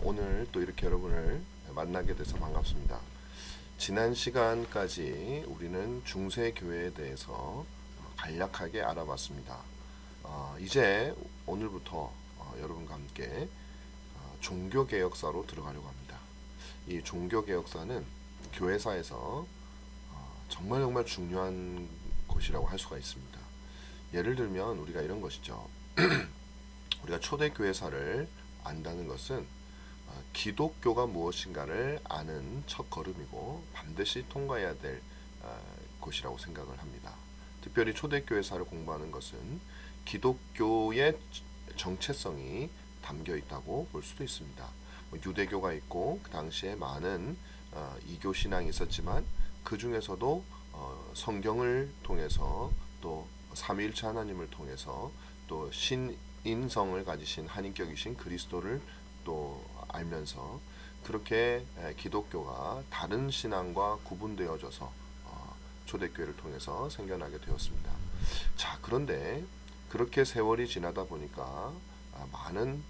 오늘 또 이렇게 여러분을 만나게 돼서 반갑습니다. 지난 시간까지 우리는 중세교회에 대해서 간략하게 알아봤습니다. 이제 오늘부터 여러분과 함께 종교개혁사로 들어가려고 합니다. 이 종교개혁사는 교회사에서 정말 중요한 것이라고 할 수가 있습니다. 예를 들면 우리가 이런 것이죠. 우리가 초대교회사를 안다는 것은 기독교가 무엇인가를 아는 첫걸음이고 반드시 통과해야 될 것이라고 생각을 합니다. 특별히 초대교회사를 공부하는 것은 기독교의 정체성이 담겨 있다고 볼 수도 있습니다. 유대교가 있고 그 당시에 많은 이교 신앙이 있었지만 그 중에서도 성경을 통해서 또 삼위일체 하나님을 통해서 또 신인성을 가지신 한인격이신 그리스도를 또 알면서 그렇게 기독교가 다른 신앙과 구분되어져서 초대교회를 통해서 생겨나게 되었습니다. 자, 그런데 그렇게 세월이 지나다 보니까 많은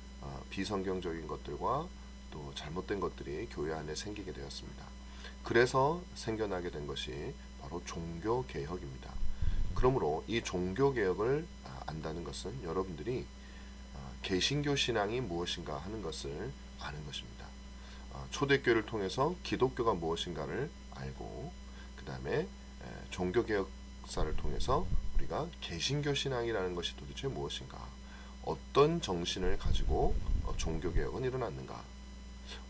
비성경적인 것들과 또 잘못된 것들이 교회 안에 생기게 되었습니다. 그래서 생겨나게 된 것이 바로 종교개혁입니다. 그러므로 이 종교개혁을 안다는 것은 여러분들이 개신교 신앙이 무엇인가 하는 것을 아는 것입니다. 초대교회를 통해서 기독교가 무엇인가를 알고 그 다음에 종교개혁사를 통해서 우리가 개신교 신앙이라는 것이 도대체 무엇인가, 어떤 정신을 가지고 종교개혁은 일어났는가,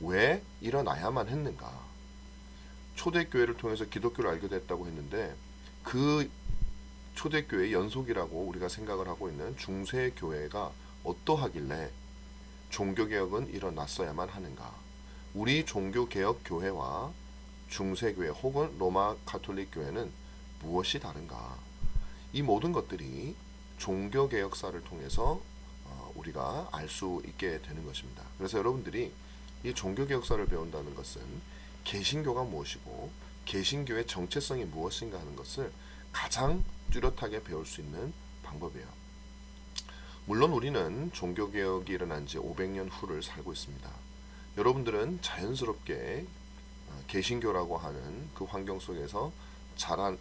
왜 일어나야만 했는가. 초대교회를 통해서 기독교를 알게 됐다고 했는데 그 초대교회의 연속이라고 우리가 생각을 하고 있는 중세교회가 어떠하길래 종교개혁은 일어났어야만 하는가. 우리 종교개혁 교회와 중세교회 혹은 로마 가톨릭 교회는 무엇이 다른가. 이 모든 것들이 종교개혁사를 통해서 우리가 알 수 있게 되는 것입니다. 그래서 여러분들이 이 종교개혁사를 배운다는 것은 개신교가 무엇이고 개신교의 정체성이 무엇인가 하는 것을 가장 뚜렷하게 배울 수 있는 방법이에요. 물론 우리는 종교개혁이 일어난 지 500년 후를 살고 있습니다. 여러분들은 자연스럽게 개신교라고 하는 그 환경 속에서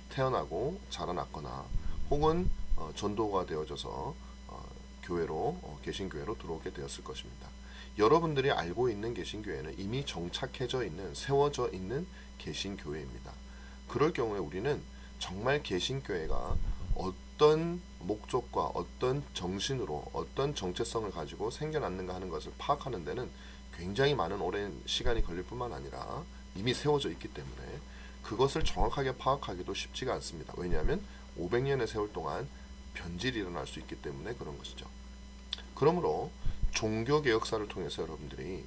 태어나고 자라났거나 혹은 전도가 되어져서 교회로 개신교회로 들어오게 되었을 것입니다. 여러분들이 알고 있는 개신교회는 이미 정착해져 있는, 세워져 있는 개신교회입니다. 그럴 경우에 우리는 정말 개신교회가 어떤 목적과 어떤 정신으로 어떤 정체성을 가지고 생겨났는가 하는 것을 파악하는 데는 굉장히 많은 오랜 시간이 걸릴 뿐만 아니라 이미 세워져 있기 때문에 그것을 정확하게 파악하기도 쉽지가 않습니다. 왜냐하면 500년의 세월 동안 변질이 일어날 수 있기 때문에 그런 것이죠. 그러므로 종교개혁사를 통해서 여러분들이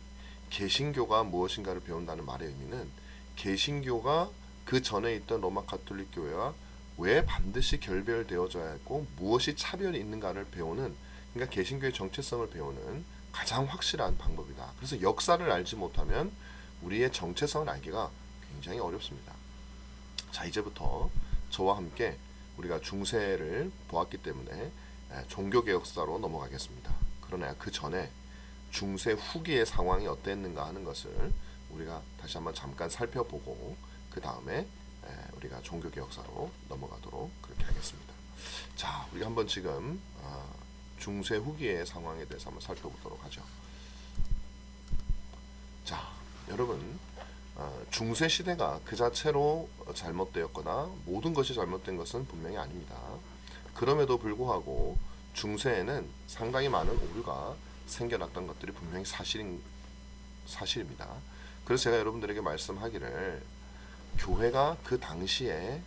개신교가 무엇인가를 배운다는 말의 의미는 개신교가 그 전에 있던 로마 가톨릭 교회와 왜 반드시 결별되어져야 했고 무엇이 차별이 있는가를 배우는, 그러니까 개신교의 정체성을 배우는 가장 확실한 방법이다. 그래서 역사를 알지 못하면 우리의 정체성을 알기가 굉장히 어렵습니다. 자, 이제부터 저와 함께 우리가 중세를 보았기 때문에 종교개혁사로 넘어가겠습니다. 그러나 그 전에 중세 후기의 상황이 어땠는가 하는 것을 우리가 다시 한번 잠깐 살펴보고 그 다음에 우리가 종교개혁사로 넘어가도록 그렇게 하겠습니다. 자, 우리가 한번 지금 중세 후기의 상황에 대해서 한번 살펴보도록 하죠. 자, 여러분, 중세 시대가 그 자체로 잘못되었거나 모든 것이 잘못된 것은 분명히 아닙니다. 그럼에도 불구하고 중세에는 상당히 많은 오류가 생겨났던 것들이 분명히 사실입니다. 그래서 제가 여러분들에게 말씀하기를 교회가 그 당시에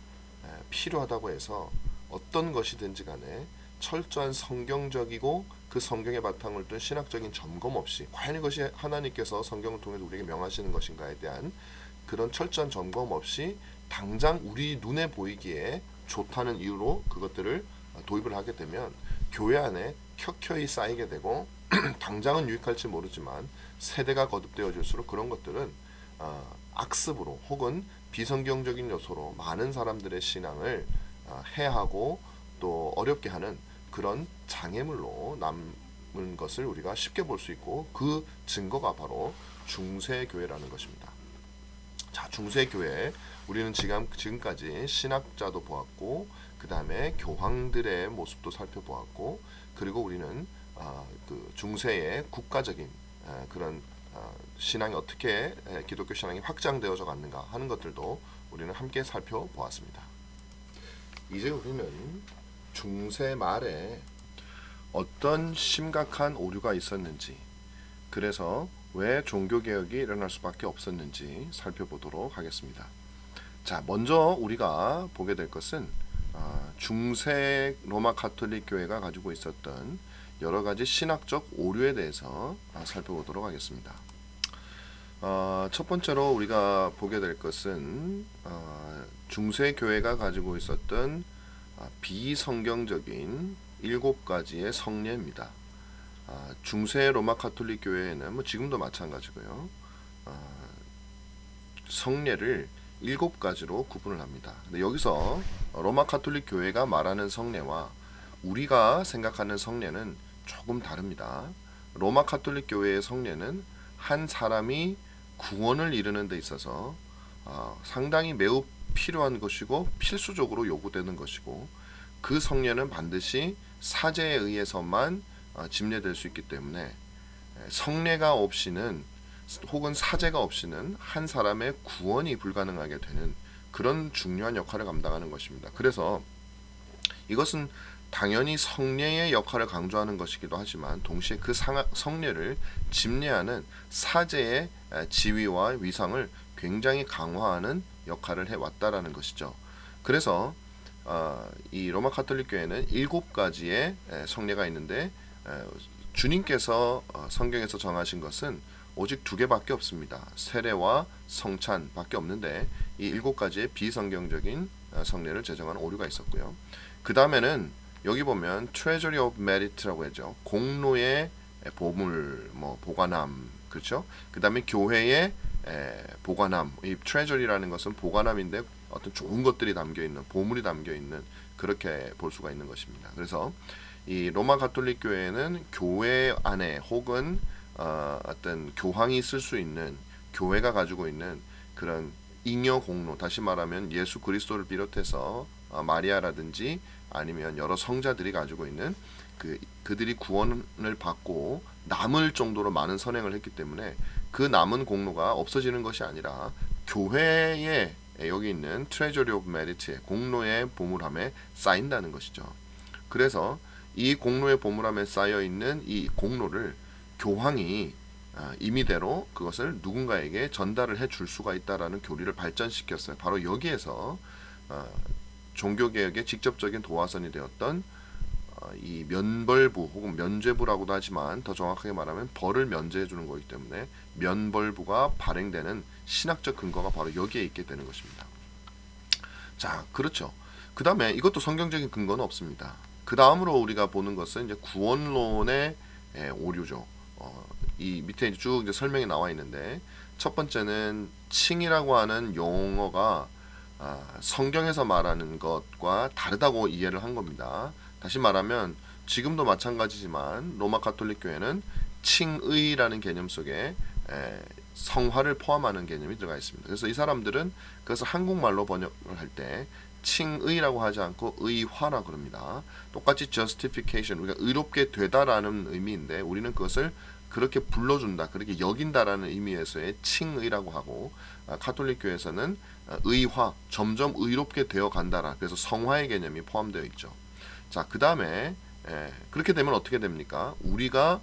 필요하다고 해서 어떤 것이든지 간에 철저한 성경적이고 그 성경의 바탕을 둔 신학적인 점검 없이 과연 이것이 하나님께서 성경을 통해서 우리에게 명하시는 것인가에 대한 그런 철저한 점검 없이 당장 우리 눈에 보이기에 좋다는 이유로 그것들을 도입을 하게 되면 교회 안에 켜켜이 쌓이게 되고 당장은 유익할지 모르지만 세대가 거듭되어질수록 그런 것들은 악습으로 혹은 비성경적인 요소로 많은 사람들의 신앙을 해하고 또 어렵게 하는 그런 장애물로 것을 우리가 쉽게 볼 수 있고 그 증거가 바로 중세교회라는 것입니다. 자, 중세교회 우리는 지금까지 신학자도 보았고 그 다음에 교황들의 모습도 살펴보았고 그리고 우리는 그 중세의 국가적인 그런 신앙이 어떻게 기독교 신앙이 확장되어져 갔는가 하는 것들도 우리는 함께 살펴보았습니다. 이제 우리는 중세 말에 어떤 심각한 오류가 있었는지 그래서 왜 종교개혁이 일어날 수밖에 없었는지 살펴보도록 하겠습니다. 자, 먼저 우리가 보게 될 것은 중세 로마 가톨릭 교회가 가지고 있었던 여러 가지 신학적 오류에 대해서 살펴보도록 하겠습니다. 첫 번째로 우리가 보게 될 것은 중세 교회가 가지고 있었던 비성경적인 7가지의 성례입니다. 중세 로마 가톨릭 교회에는 뭐 지금도 마찬가지고요. 성례를 7가지로 구분을 합니다. 근데 여기서 로마 가톨릭 교회가 말하는 성례와 우리가 생각하는 성례는 조금 다릅니다. 로마 가톨릭 교회의 성례는 한 사람이 구원을 이루는 데 있어서 상당히 매우 필요한 것이고 필수적으로 요구되는 것이고 그 성례는 반드시 사제에 의해서만 집례될 수 있기 때문에 성례가 없이는 혹은 사제가 없이는 한 사람의 구원이 불가능하게 되는 그런 중요한 역할을 감당하는 것입니다. 그래서 이것은 당연히 성례의 역할을 강조하는 것이기도 하지만 동시에 그 성례를 집례하는 사제의 지위와 위상을 굉장히 강화하는 역할을 해왔다라는 것이죠. 그래서 이 로마 가톨릭 교회는 7가지의 성례가 있는데 주님께서 성경에서 정하신 것은 오직 2개밖에 없습니다. 세례와 성찬밖에 없는데 이 7가지의 비성경적인 성례를 제정하는 오류가 있었고요. 그 다음에는 여기 보면 Treasury of Merit라고 하죠. 공로의 보물, 보관함, 그렇죠? 그 다음에 교회의 보관함. 이 Treasury라는 것은 보관함인데 어떤 좋은 것들이 담겨 있는, 보물이 담겨 있는 그렇게 볼 수가 있는 것입니다. 그래서 이 로마 가톨릭 교회는 교회 안에 혹은 어떤 교황이 쓸 수 있는 교회가 가지고 있는 그런 잉여 공로, 다시 말하면 예수 그리스도를 비롯해서 마리아라든지 아니면 여러 성자들이 가지고 있는 그들이 구원을 받고 남을 정도로 많은 선행을 했기 때문에 그 남은 공로가 없어지는 것이 아니라 교회에 여기 있는 Treasury of Merit의 공로의 보물함에 쌓인다는 것이죠. 그래서 이 공로의 보물함에 쌓여 있는 이 공로를 교황이 임의대로 그것을 누군가에게 전달을 해줄 수가 있다라는 교리를 발전시켰어요. 바로 여기에서 종교개혁의 직접적인 도화선이 되었던 이 면벌부 혹은 면죄부라고도 하지만 더 정확하게 말하면 벌을 면제해 주는 거기 때문에 면벌부가 발행되는 신학적 근거가 바로 여기에 있게 되는 것입니다. 자, 그렇죠. 그 다음에 이것도 성경적인 근거는 없습니다. 그 다음으로 우리가 보는 것은 이제 구원론의 오류죠. 이 밑에 쭉 이제 설명이 나와 있는데 첫 번째는 칭이라고 하는 용어가 성경에서 말하는 것과 다르다고 이해를 한 겁니다. 다시 말하면 지금도 마찬가지지만 로마 가톨릭 교회는 칭의라는 개념 속에 성화를 포함하는 개념이 들어가 있습니다. 그래서 이 사람들은 그것을 한국말로 번역을 할 때 칭의라고 하지 않고 의화라 그럽니다. 똑같이 justification, 우리가 의롭게 되다라는 의미인데 우리는 그것을 그렇게 불러준다, 그렇게 여긴다라는 의미에서의 칭의라고 하고 가톨릭 교회에서는 의화, 점점 의롭게 되어 간다라, 그래서 성화의 개념이 포함되어 있죠. 자, 그 다음에 그렇게 되면 어떻게 됩니까? 우리가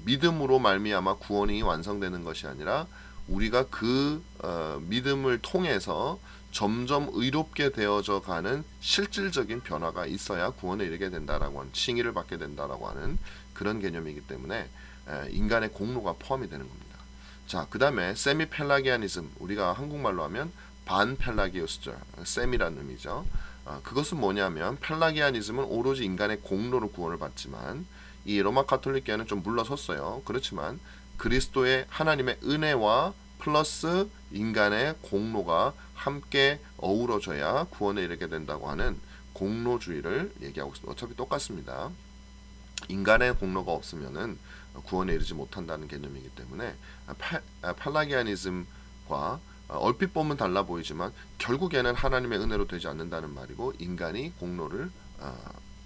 믿음으로 말미암아 구원이 완성되는 것이 아니라 우리가 그 믿음을 통해서 점점 의롭게 되어져 가는 실질적인 변화가 있어야 구원에 이르게 된다라고 하는, 칭의를 받게 된다라고 하는 그런 개념이기 때문에 인간의 공로가 포함이 되는 겁니다. 자, 그 다음에 세미 펠라기아니즘, 우리가 한국말로 하면 반펠라기오스죠. 세미라는 의미죠. 그것은 뭐냐면 펠라기아니즘은 오로지 인간의 공로로 구원을 받지만 이 로마 가톨릭 교회는 좀 물러섰어요. 그렇지만 그리스도의 하나님의 은혜와 플러스 인간의 공로가 함께 어우러져야 구원에 이르게 된다고 하는 공로주의를 얘기하고 있습니다. 어차피 똑같습니다. 인간의 공로가 없으면은 구원에 이르지 못한다는 개념이기 때문에 팔라기아니즘과 얼핏 보면 달라 보이지만 결국에는 하나님의 은혜로 되지 않는다는 말이고 인간이 공로를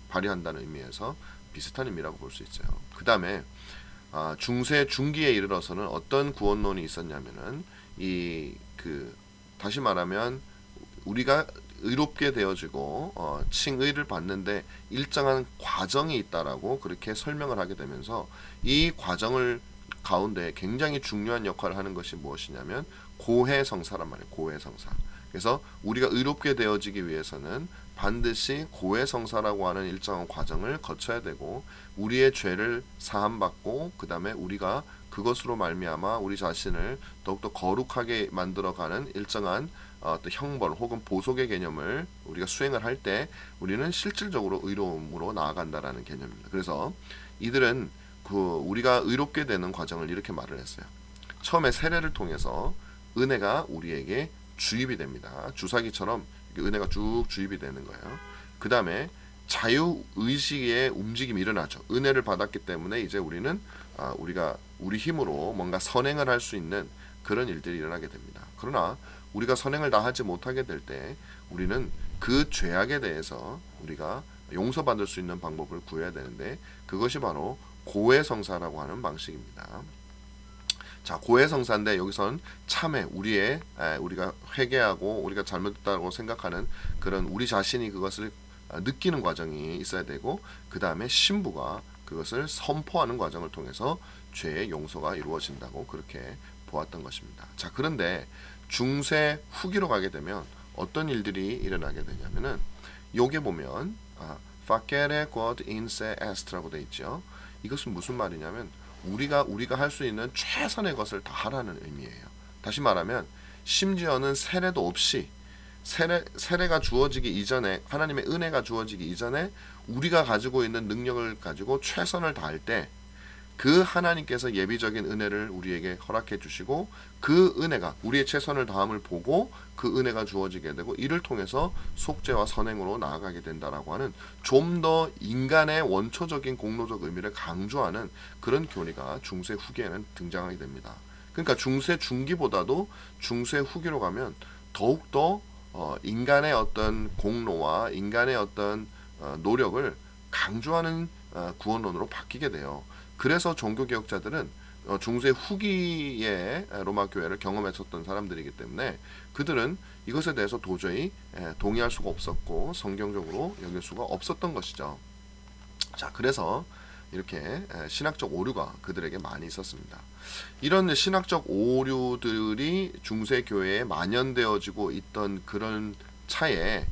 발휘한다는 의미에서 비슷한 의미라고 볼 수 있어요. 그 다음에 중세 중기에 이르러서는 어떤 구원론이 있었냐면은 다시 말하면 우리가 의롭게 되어지고 칭의를 받는데 일정한 과정이 있다라고 그렇게 설명을 하게 되면서 이 과정을 가운데 굉장히 중요한 역할을 하는 것이 무엇이냐면 고해성사란 말이에요. 고해성사. 그래서 우리가 의롭게 되어지기 위해서는 반드시 고해성사라고 하는 일정한 과정을 거쳐야 되고 우리의 죄를 사함받고 그 다음에 우리가 그것으로 말미암아 우리 자신을 더욱더 거룩하게 만들어가는 일정한 어떤 형벌 혹은 보속의 개념을 우리가 수행을 할 때 우리는 실질적으로 의로움으로 나아간다라는 개념입니다. 그래서 이들은 우리가 의롭게 되는 과정을 이렇게 말을 했어요. 처음에 세례를 통해서 은혜가 우리에게 주입이 됩니다. 주사기처럼 은혜가 쭉 주입이 되는 거예요. 그 다음에 자유의식의 움직임이 일어나죠. 은혜를 받았기 때문에 이제 우리는 우리가 우리 힘으로 뭔가 선행을 할 수 있는 그런 일들이 일어나게 됩니다. 그러나 우리가 선행을 다 하지 못하게 될 때 우리는 그 죄악에 대해서 우리가 용서받을 수 있는 방법을 구해야 되는데 그것이 바로 고해성사라고 하는 방식입니다. 자, 고해성사인데 여기선 참회, 우리가 회개하고 우리가 잘못했다고 생각하는 그런 우리 자신이 그것을 느끼는 과정이 있어야 되고 그 다음에 신부가 그것을 선포하는 과정을 통해서 죄의 용서가 이루어진다고 그렇게 보았던 것입니다. 자, 그런데 중세 후기로 가게 되면 어떤 일들이 일어나게 되냐면은 요게 보면 facere quod in se est라고 돼 있죠. 이것은 무슨 말이냐면 우리가 할 수 있는 최선의 것을 다 하라는 의미예요. 다시 말하면 심지어는 세례도 없이 세례가 주어지기 이전에 하나님의 은혜가 주어지기 이전에 우리가 가지고 있는 능력을 가지고 최선을 다할 때 그 하나님께서 예비적인 은혜를 우리에게 허락해 주시고 그 은혜가 우리의 최선을 다함을 보고 그 은혜가 주어지게 되고 이를 통해서 속죄와 선행으로 나아가게 된다라고 하는 좀 더 인간의 원초적인 공로적 의미를 강조하는 그런 교리가 중세 후기에는 등장하게 됩니다. 그러니까 중세 중기보다도 중세 후기로 가면 더욱더 인간의 어떤 공로와 인간의 어떤 노력을 강조하는 구원론으로 바뀌게 돼요. 그래서 종교개혁자들은 중세 후기에 로마 교회를 경험했었던 사람들이기 때문에 그들은 이것에 대해서 도저히 동의할 수가 없었고 성경적으로 여길 수가 없었던 것이죠. 자, 그래서 이렇게 신학적 오류가 그들에게 많이 있었습니다. 이런 신학적 오류들이 중세 교회에 만연되어지고 있던 그런 차에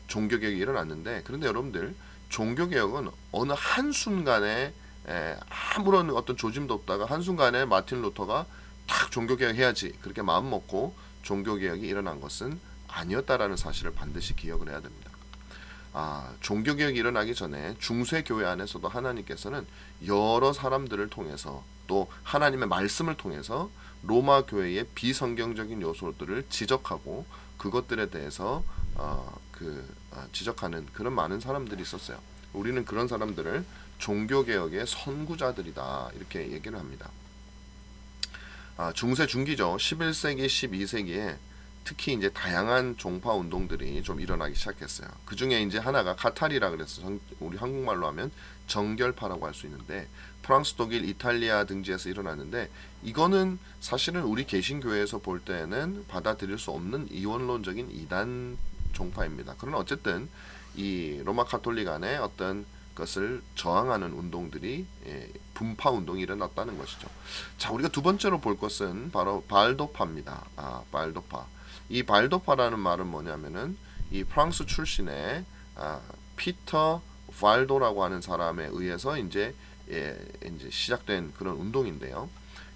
종교개혁이 일어났는데 그런데 여러분들 종교개혁은 어느 한순간에 아무런 어떤 조짐도 없다가 한순간에 마틴 루터가 딱 종교개혁 해야지 그렇게 마음먹고 종교개혁이 일어난 것은 아니었다라는 사실을 반드시 기억을 해야 됩니다. 종교개혁이 일어나기 전에 중세교회 안에서도 하나님께서는 여러 사람들을 통해서 또 하나님의 말씀을 통해서 로마 교회의 비성경적인 요소들을 지적하고 그것들에 대해서 지적하는 그런 많은 사람들이 있었어요. 우리는 그런 사람들을 종교개혁의 선구자들이다 이렇게 얘기를 합니다. 중세 중기죠. 11세기, 12세기에 특히 이제 다양한 종파 운동들이 좀 일어나기 시작했어요. 그 중에 이제 하나가 카타리라 그래서 우리 한국말로 하면 정결파라고 할 수 있는데 프랑스, 독일, 이탈리아 등지에서 일어났는데 이거는 사실은 우리 개신교회에서 볼 때는 받아들일 수 없는 이원론적인 이단 종파입니다. 그러나 어쨌든 이 로마 카톨릭 안에 어떤 것을 저항하는 운동들이 분파 운동이 일어났다는 것이죠. 자, 우리가 두 번째로 볼 것은 바로 발도파입니다. 발도파. 이 발도파라는 말은 뭐냐면은 이 프랑스 출신의 피터 발도라고 하는 사람에 의해서 이제 시작된 그런 운동인데요.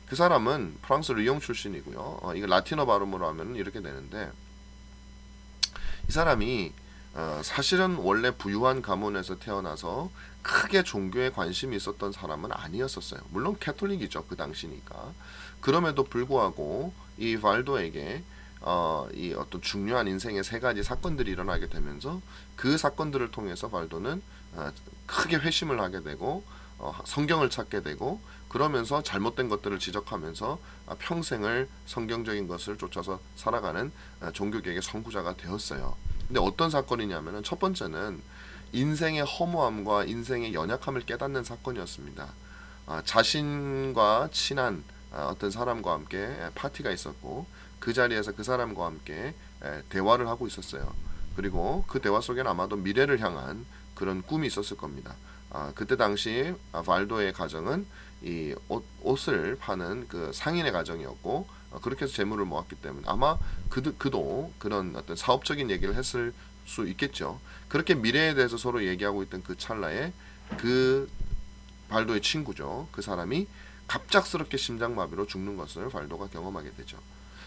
그 사람은 프랑스 리옹 출신이고요. 이거 라틴어 발음으로 하면 이렇게 되는데 이 사람이 사실은 원래 부유한 가문에서 태어나서 크게 종교에 관심이 있었던 사람은 아니었었어요. 물론 캐톨릭이죠. 그 당시니까. 그럼에도 불구하고 이 발도에게 이 어떤 중요한 인생의 세 가지 사건들이 일어나게 되면서 그 사건들을 통해서 발도는 크게 회심을 하게 되고 성경을 찾게 되고 그러면서 잘못된 것들을 지적하면서 평생을 성경적인 것을 쫓아서 살아가는 종교개혁의 선구자가 되었어요. 근데 어떤 사건이냐면은 첫 번째는 인생의 허무함과 인생의 연약함을 깨닫는 사건이었습니다. 자신과 친한 어떤 사람과 함께 파티가 있었고 그 자리에서 그 사람과 함께 대화를 하고 있었어요. 그리고 그 대화 속에는 아마도 미래를 향한 그런 꿈이 있었을 겁니다. 그때 당시 발도의 가정은 이 옷을 파는 그 상인의 가정이었고 그렇게 해서 재물을 모았기 때문에 아마 그도 그런 어떤 사업적인 얘기를 했을 수 있겠죠. 그렇게 미래에 대해서 서로 얘기하고 있던 그 찰나에 그 발도의 친구죠. 그 사람이 갑작스럽게 심장마비로 죽는 것을 발도가 경험하게 되죠.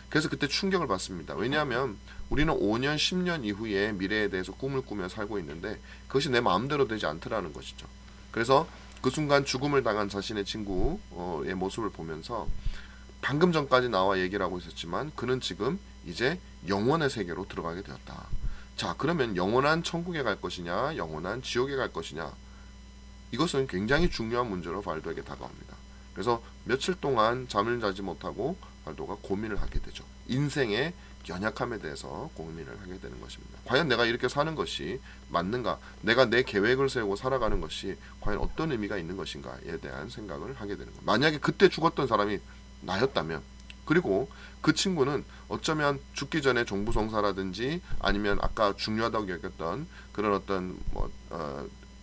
그래서 그때 충격을 받습니다. 왜냐하면 우리는 5년, 10년 이후에 미래에 대해서 꿈을 꾸며 살고 있는데 그것이 내 마음대로 되지 않더라는 것이죠. 그래서 그 순간 죽음을 당한 자신의 친구의 모습을 보면서 방금 전까지 나와 얘기를 하고 있었지만 그는 지금 이제 영원의 세계로 들어가게 되었다. 자, 그러면 영원한 천국에 갈 것이냐, 영원한 지옥에 갈 것이냐, 이것은 굉장히 중요한 문제로 발도에게 다가옵니다. 그래서 며칠 동안 잠을 자지 못하고 발도가 고민을 하게 되죠. 인생의 연약함에 대해서 고민을 하게 되는 것입니다. 과연 내가 이렇게 사는 것이 맞는가? 내가 내 계획을 세우고 살아가는 것이 과연 어떤 의미가 있는 것인가에 대한 생각을 하게 되는 것. 만약에 그때 죽었던 사람이 나였다면, 그리고 그 친구는 어쩌면 죽기 전에 종부성사라든지 아니면 아까 중요하다고 여겼던 그런 어떤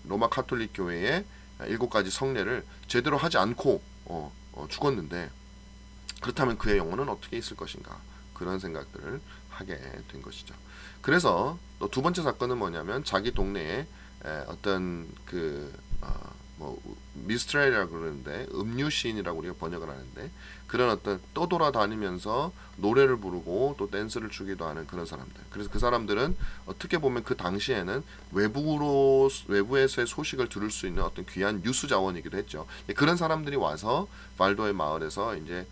로마 카톨릭 교회의 7가지 성례를 제대로 하지 않고 죽었는데 그렇다면 그의 영혼은 어떻게 있을 것인가, 그런 생각들을 하게 된 것이죠. 그래서 또 두 번째 사건은 뭐냐면 자기 동네에 어떤 미스트레이라고 그러는데 음유 시인이라고 우리가 번역을 하는데 그런 어떤 떠돌아다니면서 노래를 부르고 또 댄스를 추기도 하는 그런 사람들. 그래서 그 사람들은 어떻게 보면 그 당시에는 외부에서의 소식을 들을 수 있는 어떤 귀한 뉴스 자원이기도 했죠. 그런 사람들이 와서 발도의 마을에서 이제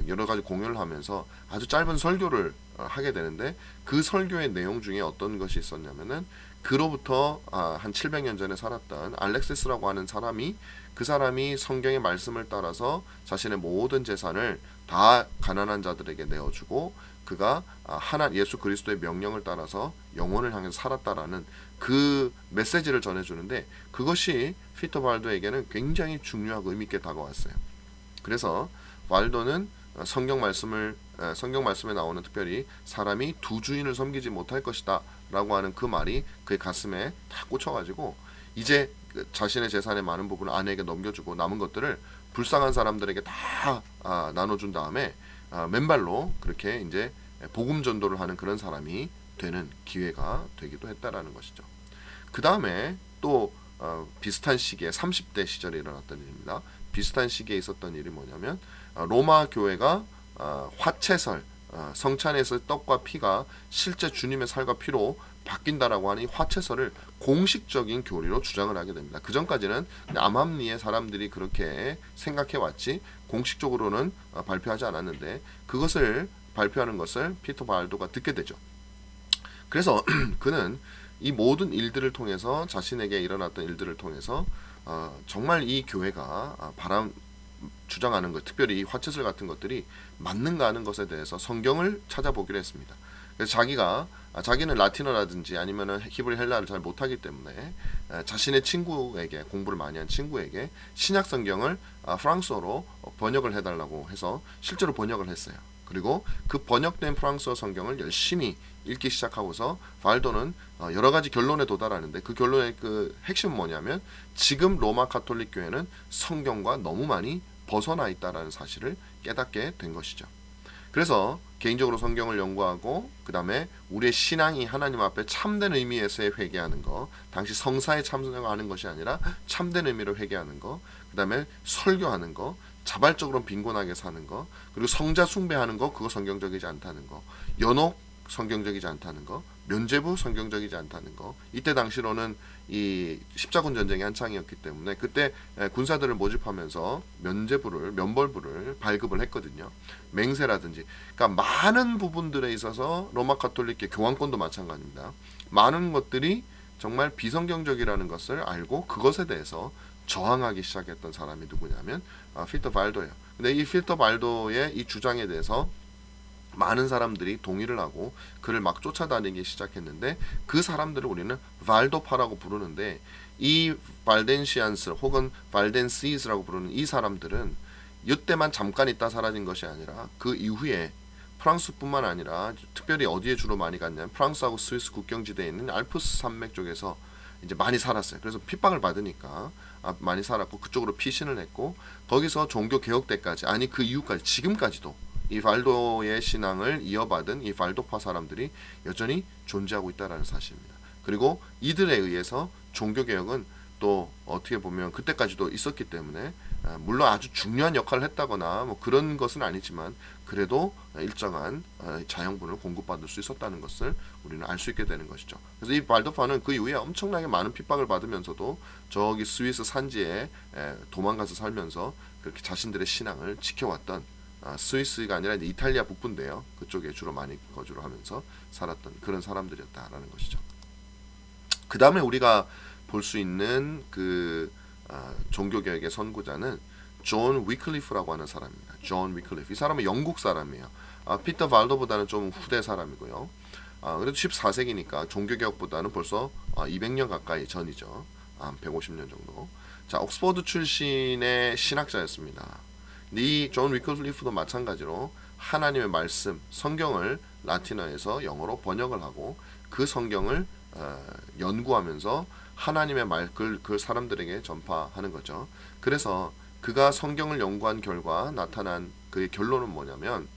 여러 가지 공연을 하면서 아주 짧은 설교를 하게 되는데 그 설교의 내용 중에 어떤 것이 있었냐면은 그로부터 한 700년 전에 살았던 알렉시스라고 하는 사람이, 그 사람이 성경의 말씀을 따라서 자신의 모든 재산을 다 가난한 자들에게 내어주고 그가 예수 그리스도의 명령을 따라서 영혼을 향해서 살았다라는 그 메시지를 전해주는데 그것이 피터 발도에게는 굉장히 중요하고 의미있게 다가왔어요. 그래서 발도는 성경 말씀에 나오는 특별히 사람이 두 주인을 섬기지 못할 것이다 라고 하는 그 말이 그의 가슴에 딱 꽂혀가지고 이제 자신의 재산의 많은 부분을 아내에게 넘겨주고 남은 것들을 불쌍한 사람들에게 다 나눠준 다음에 맨발로 그렇게 이제 복음 전도를 하는 그런 사람이 되는 기회가 되기도 했다라는 것이죠. 그 다음에 또 비슷한 시기에 30대 시절에 일어났던 일입니다. 비슷한 시기에 있었던 일이 뭐냐면 로마 교회가 화채설, 성찬에서 떡과 피가 실제 주님의 살과 피로 바뀐다라고 하는 이 화채설을 공식적인 교리로 주장을 하게 됩니다. 그 전까지는 암암리에 사람들이 그렇게 생각해 왔지 공식적으로는 발표하지 않았는데 그것을 발표하는 것을 피터 발도가 듣게 되죠. 그래서 그는 이 모든 일들을 통해서 자신에게 일어났던 일들을 통해서 정말 이 교회가 주장하는 것, 특별히 이 화채설 같은 것들이 맞는가 하는 것에 대해서 성경을 찾아보기로 했습니다. 그래서 자기는 라틴어라든지 아니면은 히브리 헬라를 잘 못하기 때문에 자신의 친구에게, 공부를 많이 한 친구에게 신약 성경을 프랑스어로 번역을 해달라고 해서 실제로 번역을 했어요. 그리고 그 번역된 프랑스어 성경을 열심히 읽기 시작하고서 발도는 여러 가지 결론에 도달하는데 그 결론의 그 핵심은 뭐냐면 지금 로마 카톨릭 교회는 성경과 너무 많이 벗어나 있다라는 사실을 깨닫게 된 것이죠. 그래서 개인적으로 성경을 연구하고 그 다음에 우리의 신앙이 하나님 앞에 참된 의미에서의 회개하는 거, 당시 성사에 참여하는 것이 아니라 참된 의미로 회개하는 거, 그 다음에 설교하는 거, 자발적으로 빈곤하게 사는 거, 그리고 성자 숭배하는 거, 그거 성경적이지 않다는 거, 연옥 성경적이지 않다는 거, 면죄부 성경적이지 않다는 거. 이때 당시로는 이 십자군 전쟁이 한창이었기 때문에 그때 군사들을 모집하면서 면벌부를 발급을 했거든요. 맹세라든지, 그러니까 많은 부분들에 있어서 로마 카톨릭의 교황권도 마찬가지입니다. 많은 것들이 정말 비성경적이라는 것을 알고 그것에 대해서 저항하기 시작했던 사람이 누구냐면 필터 발도예요. 근데 이 필터 발도의 이 주장에 대해서 많은 사람들이 동의를 하고 그를 막 쫓아다니기 시작했는데 그 사람들을 우리는 발도파라고 부르는데 이 발덴시안스 혹은 발덴시스라고 부르는 이 사람들은 이때만 잠깐 있다 사라진 것이 아니라 그 이후에 프랑스뿐만 아니라 특별히 어디에 주로 많이 갔냐면 프랑스하고 스위스 국경지대에 있는 알프스 산맥 쪽에서 이제 많이 살았어요. 그래서 핍박을 받으니까 많이 살았고 그쪽으로 피신을 했고 거기서 종교 개혁 때까지 아니 그 이후까지 지금까지도 이 발도의 신앙을 이어받은 이 발도파 사람들이 여전히 존재하고 있다는 사실입니다. 그리고 이들에 의해서 종교 개혁은 또 어떻게 보면 그때까지도 있었기 때문에 물론 아주 중요한 역할을 했다거나 뭐 그런 것은 아니지만 그래도 일정한 자양분을 공급받을 수 있었다는 것을 우리는 알 수 있게 되는 것이죠. 그래서 이 발도파는 그 이후에 엄청나게 많은 핍박을 받으면서도 저기 스위스 산지에 도망가서 살면서 그렇게 자신들의 신앙을 지켜왔던 스위스가 아니라 이제 이탈리아 북부인데요. 그쪽에 주로 많이 거주를 하면서 살았던 그런 사람들이었다라는 것이죠. 그 다음에 우리가 볼 수 있는 그 종교개혁의 선구자는 존 위클리프라고 하는 사람입니다. 존 위클리프. 이 사람은 영국 사람이에요. 피터 발도보다는 좀 후대 사람이고요. 그래도 14세기니까 종교개혁보다는 벌써 200년 가까이 전이죠. 150년 정도. 자, 옥스퍼드 출신의 신학자였습니다. 이 존 위클리프도 마찬가지로 하나님의 말씀, 성경을 라틴어에서 영어로 번역을 하고 그 성경을 연구하면서 하나님의 말 그 사람들에게 전파하는 거죠. 그래서 그가 성경을 연구한 결과 나타난 그의 결론은 뭐냐면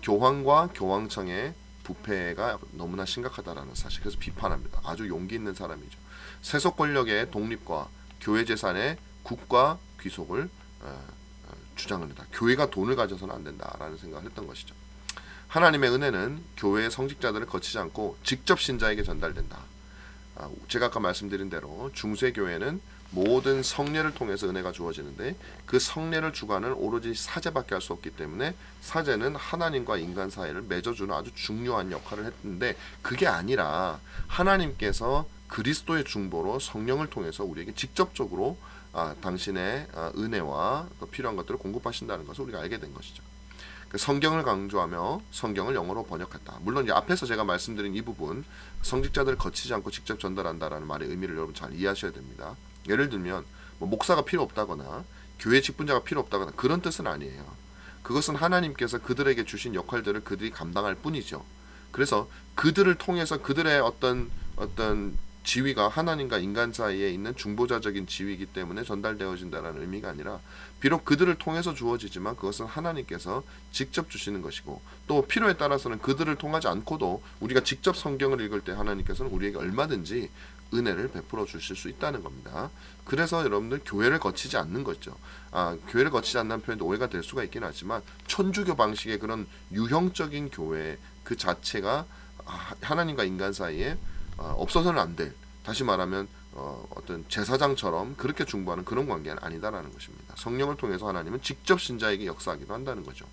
교황과 교황청의 부패가 너무나 심각하다라는 사실. 그래서 비판합니다. 아주 용기 있는 사람이죠. 세속 권력의 독립과 교회 재산의 국가 귀속을 주장을 했다. 교회가 돈을 가져서는 안 된다라는 생각을 했던 것이죠. 하나님의 은혜는 교회의 성직자들을 거치지 않고 직접 신자에게 전달된다. 제가 아까 말씀드린 대로 중세교회는 모든 성례를 통해서 은혜가 주어지는데 그 성례를 주관은 오로지 사제밖에 할 수 없기 때문에 사제는 하나님과 인간 사이를 맺어주는 아주 중요한 역할을 했는데 그게 아니라 하나님께서 그리스도의 중보로 성령을 통해서 우리에게 직접적으로 당신의 은혜와 필요한 것들을 공급하신다는 것을 우리가 알게 된 것이죠. 성경을 강조하며 성경을 영어로 번역했다. 물론 이제 앞에서 제가 말씀드린 이 부분 성직자들을 거치지 않고 직접 전달한다라는 말의 의미를 여러분 잘 이해하셔야 됩니다. 예를 들면 뭐 목사가 필요 없다거나 교회 직분자가 필요 없다거나 그런 뜻은 아니에요. 그것은 하나님께서 그들에게 주신 역할들을 그들이 감당할 뿐이죠. 그래서 그들을 통해서 그들의 어떤 지위가 하나님과 인간 사이에 있는 중보자적인 지위이기 때문에 전달되어진다는 의미가 아니라 비록 그들을 통해서 주어지지만 그것은 하나님께서 직접 주시는 것이고 또 필요에 따라서는 그들을 통하지 않고도 우리가 직접 성경을 읽을 때 하나님께서는 우리에게 얼마든지 은혜를 베풀어 주실 수 있다는 겁니다. 그래서 여러분들 교회를 거치지 않는 거죠. 교회를 거치지 않는 표현도 오해가 될 수가 있긴 하지만 천주교 방식의 그런 유형적인 교회 그 자체가 하나님과 인간 사이에 없어서는 안 될, 다시 말하면 어떤 제사장처럼 그렇게 중보하는 그런 관계는 아니다라는 것입니다. 성령을 통해서 하나님은 직접 신자에게 역사하기도 한다는 거죠.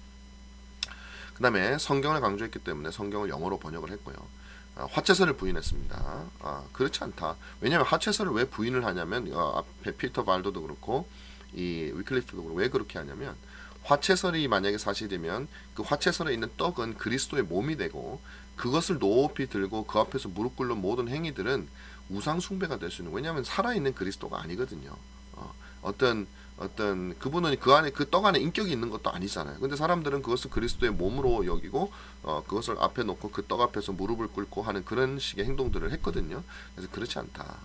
그 다음에 성경을 강조했기 때문에 성경을 영어로 번역을 했고요. 화채서를 부인했습니다. 그렇지 않다. 왜냐하면 화채서를 왜 부인을 하냐면 앞에 피터 발도도 그렇고 이 위클리프도 그렇고 왜 그렇게 하냐면 화채설이 만약에 사실이면 그 화채설에 있는 떡은 그리스도의 몸이 되고 그것을 높이 들고 그 앞에서 무릎 꿇는 모든 행위들은 우상 숭배가 될 수 있는. 왜냐하면 살아있는 그리스도가 아니거든요. 어떤 그분은 그 안에 그 떡 안에 인격이 있는 것도 아니잖아요. 근데 사람들은 그것을 그리스도의 몸으로 여기고 그것을 앞에 놓고 그 떡 앞에서 무릎을 꿇고 하는 그런 식의 행동들을 했거든요. 그래서 그렇지 않다.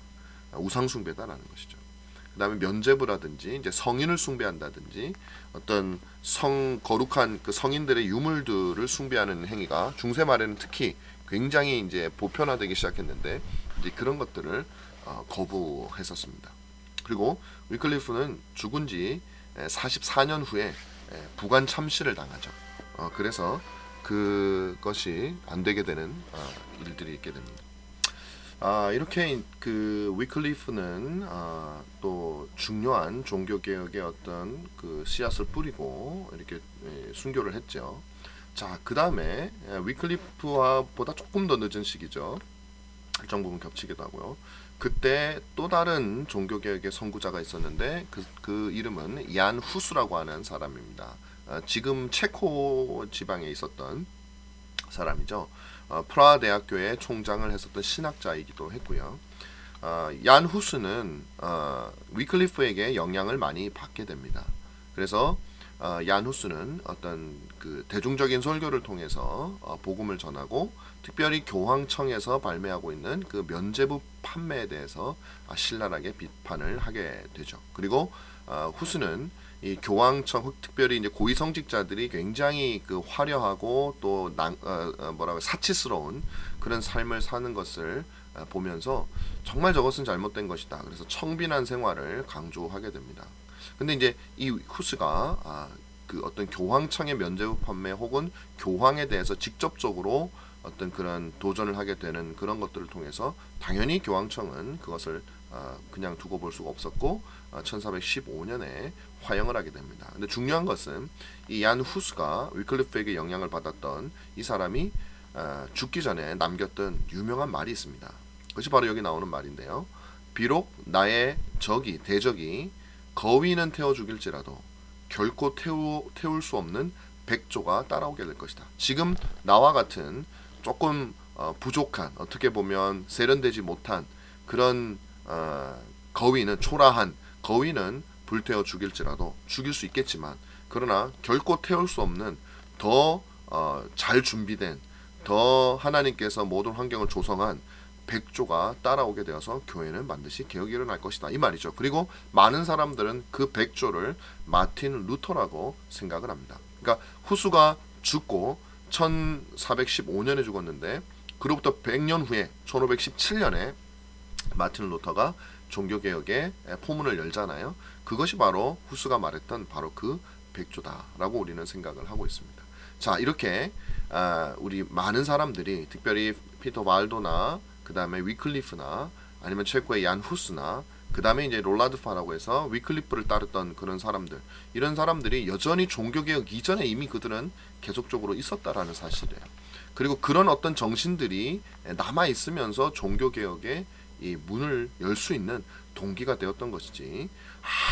우상 숭배다라는 것이죠. 그다음에 면죄부라든지 이제 성인을 숭배한다든지 어떤 거룩한 그 성인들의 유물들을 숭배하는 행위가 중세 말에는 특히 굉장히 이제 보편화되기 시작했는데 이제 그런 것들을 거부했었습니다. 그리고 위클리프는 죽은 지 44년 후에 부관 참시를 당하죠. 그래서 그것이 안 되게 되는 일들이 있게 됩니다. 이렇게 그 위클리프는 또 중요한 종교 개혁의 어떤 그 씨앗을 뿌리고 이렇게 순교를 했죠. 자, 그 다음에 위클리프와 보다 조금 더 늦은 시기죠. 일정 부분 겹치기도 하고요. 그때 또 다른 종교개혁의 선구자가 있었는데 그 이름은 얀 후스라고 하는 사람입니다. 지금 체코 지방에 있었던 사람이죠. 프라하 대학교의 총장을 했었던 신학자이기도 했고요. 얀 후스는 위클리프에게 영향을 많이 받게 됩니다. 그래서 얀 후스는 어떤 그 대중적인 설교를 통해서 복음을 전하고 특별히 교황청에서 발매하고 있는 그 면죄부 판매에 대해서 신랄하게 비판을 하게 되죠. 그리고 후스는 이 교황청 특별히 이제 고위성직자들이 굉장히 그 화려하고 또 뭐라고 사치스러운 그런 삶을 사는 것을 보면서 정말 저것은 잘못된 것이다. 그래서 청빈한 생활을 강조하게 됩니다. 근데 이제 이 후스가 그 어떤 교황청의 면죄부 판매 혹은 교황에 대해서 직접적으로 어떤 그런 도전을 하게 되는 그런 것들을 통해서 당연히 교황청은 그것을 그냥 두고 볼 수가 없었고 1415년에 화형을 하게 됩니다. 근데 중요한 것은 이 얀 후스가 위클리프에게 영향을 받았던 이 사람이 죽기 전에 남겼던 유명한 말이 있습니다. 그것이 바로 여기 나오는 말인데요. 비록 나의 대적이 거위는 태워 죽일지라도 결코 태울 수 없는 백조가 따라오게 될 것이다. 지금 나와 같은 조금 부족한, 어떻게 보면 세련되지 못한 그런 초라한 거위는 불태워 죽일지라도 죽일 수 있겠지만, 그러나 결코 태울 수 없는 더 잘 준비된, 더 하나님께서 모든 환경을 조성한 백조가 따라오게 되어서 교회는 반드시 개혁이 일어날 것이다, 이 말이죠. 그리고 많은 사람들은 그 백조를 마틴 루터라고 생각을 합니다. 그러니까 후수가 죽고 1415년에 죽었는데 그로부터 100년 후에 1517년에 마틴 루터가 종교개혁의 포문을 열잖아요. 그것이 바로 후수가 말했던 바로 그 백조다라고 우리는 생각을 하고 있습니다. 자, 이렇게 우리 많은 사람들이, 특별히 피터 발도나 그 다음에 위클리프나 아니면 체코의 얀 후스나 그 다음에 이제 롤라드 파라고 해서 위클리프를 따르던 그런 사람들, 이런 사람들이 여전히 종교개혁 이전에 이미 그들은 계속적으로 있었다라는 사실이에요. 그리고 그런 어떤 정신들이 남아 있으면서 종교개혁의 이 문을 열 수 있는 동기가 되었던 것이지,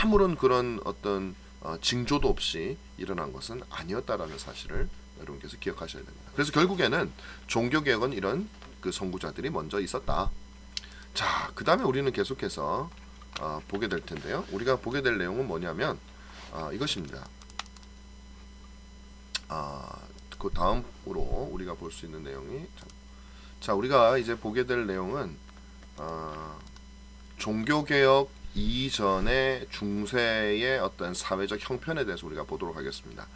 아무런 그런 어떤 징조도 없이 일어난 것은 아니었다라는 사실을 여러분께서 기억하셔야 됩니다. 그래서 결국에는 종교개혁은 이런 그 선구자들이 먼저 있었다. 자, 그 다음에 우리는 계속해서 보게 될 텐데요. 우리가 보게 될 내용은 뭐냐면 이것입니다. 그 다음으로 우리가 볼 수 있는 내용이, 자, 우리가 이제 보게 될 내용은 종교개혁 이전의 중세의 어떤 사회적 형편에 대해서 우리가 보도록 하겠습니다.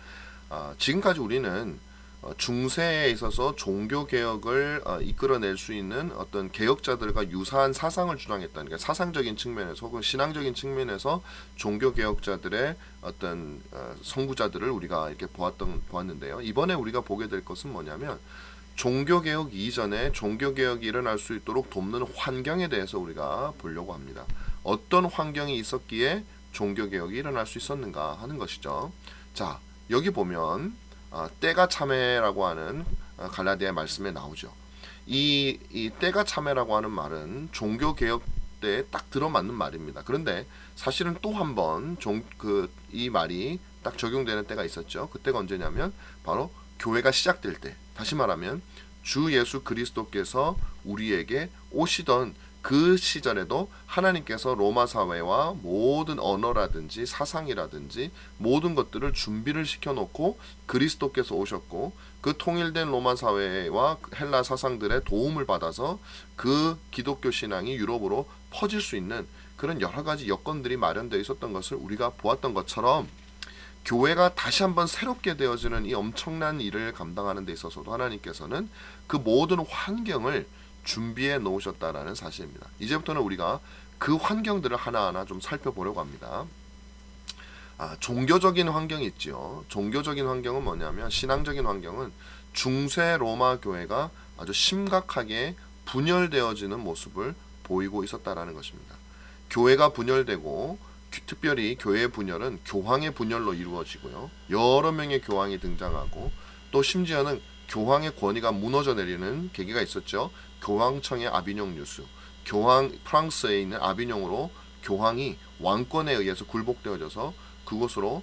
지금까지 우리는 중세에 있어서 종교개혁을 이끌어낼 수 있는 어떤 개혁자들과 유사한 사상을 주장했다는, 그러니까 사상적인 측면에서 혹은 신앙적인 측면에서 종교개혁자들의 어떤 선구자들을 우리가 이렇게 보았는데요. 이번에 우리가 보게 될 것은 뭐냐면 종교개혁 이전에 종교개혁이 일어날 수 있도록 돕는 환경에 대해서 우리가 보려고 합니다. 어떤 환경이 있었기에 종교개혁이 일어날 수 있었는가 하는 것이죠. 자, 여기 보면 때가 참회라고 하는 갈라디아의 말씀에 나오죠. 이 때가 참회라고 하는 말은 종교개혁 때 딱 들어맞는 말입니다. 그런데 사실은 또 한 번 이 말이 딱 적용되는 때가 있었죠. 그때가 언제냐면 바로 교회가 시작될 때, 다시 말하면 주 예수 그리스도께서 우리에게 오시던 그 시절에도 하나님께서 로마 사회와 모든 언어라든지 사상이라든지 모든 것들을 준비를 시켜놓고 그리스도께서 오셨고, 그 통일된 로마 사회와 헬라 사상들의 도움을 받아서 그 기독교 신앙이 유럽으로 퍼질 수 있는 그런 여러 가지 여건들이 마련되어 있었던 것을 우리가 보았던 것처럼, 교회가 다시 한번 새롭게 되어지는 이 엄청난 일을 감당하는 데 있어서도 하나님께서는 그 모든 환경을 준비해 놓으셨다라는 사실입니다. 이제부터는 우리가 그 환경들을 하나하나 좀 살펴보려고 합니다. 종교적인 환경이 있죠. 종교적인 환경은 뭐냐면, 신앙적인 환경은 중세 로마 교회가 아주 심각하게 분열되어지는 모습을 보이고 있었다라는 것입니다. 교회가 분열되고, 특별히 교회의 분열은 교황의 분열로 이루어지고요. 여러 명의 교황이 등장하고, 또 심지어는 교황의 권위가 무너져 내리는 계기가 있었죠. 교황청의 아비뇽 뉴스. 프랑스에 있는 아비뇽으로 교황이 왕권에 의해서 굴복되어져서 그곳으로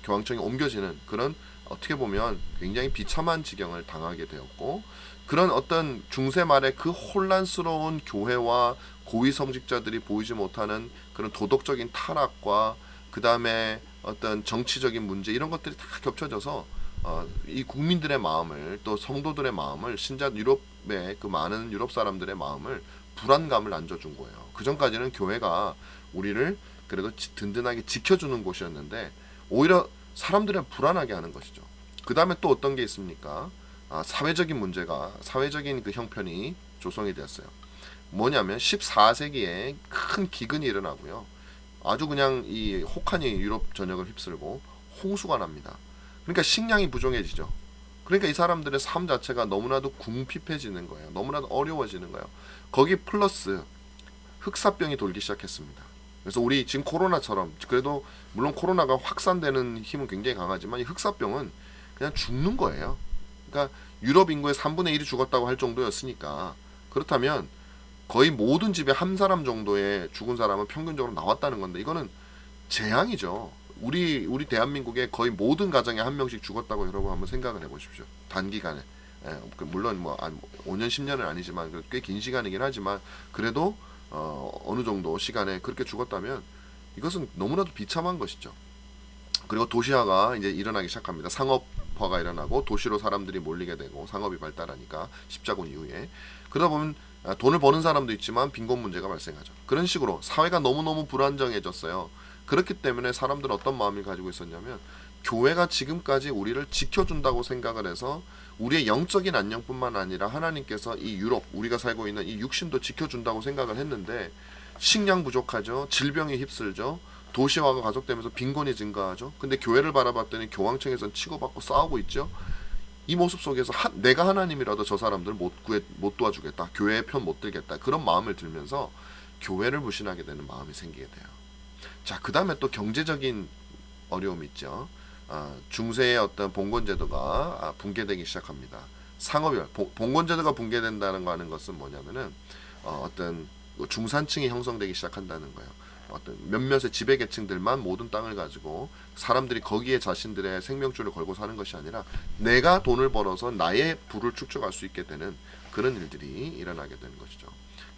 교황청이 옮겨지는 그런 어떻게 보면 굉장히 비참한 지경을 당하게 되었고, 그런 어떤 중세 말의 그 혼란스러운 교회와 고위 성직자들이 보이지 못하는 그런 도덕적인 타락과 그 다음에 어떤 정치적인 문제 이런 것들이 다 겹쳐져서 이 국민들의 마음을, 또 성도들의 마음을, 신자 유럽의 그 많은 유럽 사람들의 마음을 불안감을 안겨준 거예요. 그 전까지는 교회가 우리를 그래도 든든하게 지켜주는 곳이었는데 오히려 사람들을 불안하게 하는 것이죠. 그 다음에 또 어떤 게 있습니까? 사회적인 문제가, 사회적인 그 형편이 조성이 되었어요. 뭐냐면 14세기에 큰 기근이 일어나고요. 아주 그냥 이 혹한이 유럽 전역을 휩쓸고 홍수가 납니다. 그러니까 식량이 부족해지죠. 그러니까 이 사람들의 삶 자체가 너무나도 궁핍해지는 거예요. 너무나도 어려워지는 거예요. 거기 플러스 흑사병이 돌기 시작했습니다. 그래서 우리 지금 코로나처럼, 그래도 물론 코로나가 확산되는 힘은 굉장히 강하지만 이 흑사병은 그냥 죽는 거예요. 그러니까 유럽 인구의 3분의 1이 죽었다고 할 정도였으니까, 그렇다면 거의 모든 집에 한 사람 정도의 죽은 사람은 평균적으로 나왔다는 건데, 이거는 재앙이죠. 우리 대한민국의 거의 모든 가정에 한 명씩 죽었다고 여러분 한번 생각을 해보십시오. 단기간에. 물론 뭐 5년 10년은 아니지만 꽤 긴 시간이긴 하지만 그래도 어느 정도 시간에 그렇게 죽었다면 이것은 너무나도 비참한 것이죠. 그리고 도시화가 이제 일어나기 시작합니다. 상업화가 일어나고 도시로 사람들이 몰리게 되고 상업이 발달하니까 십자군 이후에. 그러다 보면 돈을 버는 사람도 있지만 빈곤 문제가 발생하죠. 그런 식으로 사회가 너무너무 불안정해졌어요. 그렇기 때문에 사람들은 어떤 마음을 가지고 있었냐면, 교회가 지금까지 우리를 지켜준다고 생각을 해서 우리의 영적인 안녕뿐만 아니라 하나님께서 이 유럽, 우리가 살고 있는 이 육신도 지켜준다고 생각을 했는데, 식량 부족하죠. 질병이 휩쓸죠. 도시화가 가속되면서 빈곤이 증가하죠. 근데 교회를 바라봤더니 교황청에서는 치고받고 싸우고 있죠. 이 모습 속에서 내가 하나님이라도 저 사람들 못 도와주겠다, 교회의 편 못 들겠다, 그런 마음을 들면서 교회를 무신하게 되는 마음이 생기게 돼요. 자, 그 다음에 또 경제적인 어려움이 있죠. 중세의 어떤 봉건제도가 붕괴되기 시작합니다. 상업이 봉건제도가 붕괴된다는 거 하는 것은 뭐냐면은 어떤 중산층이 형성되기 시작한다는 거예요. 어떤 몇몇의 지배계층들만 모든 땅을 가지고 사람들이 거기에 자신들의 생명줄을 걸고 사는 것이 아니라 내가 돈을 벌어서 나의 부를 축적할 수 있게 되는 그런 일들이 일어나게 되는 것이죠.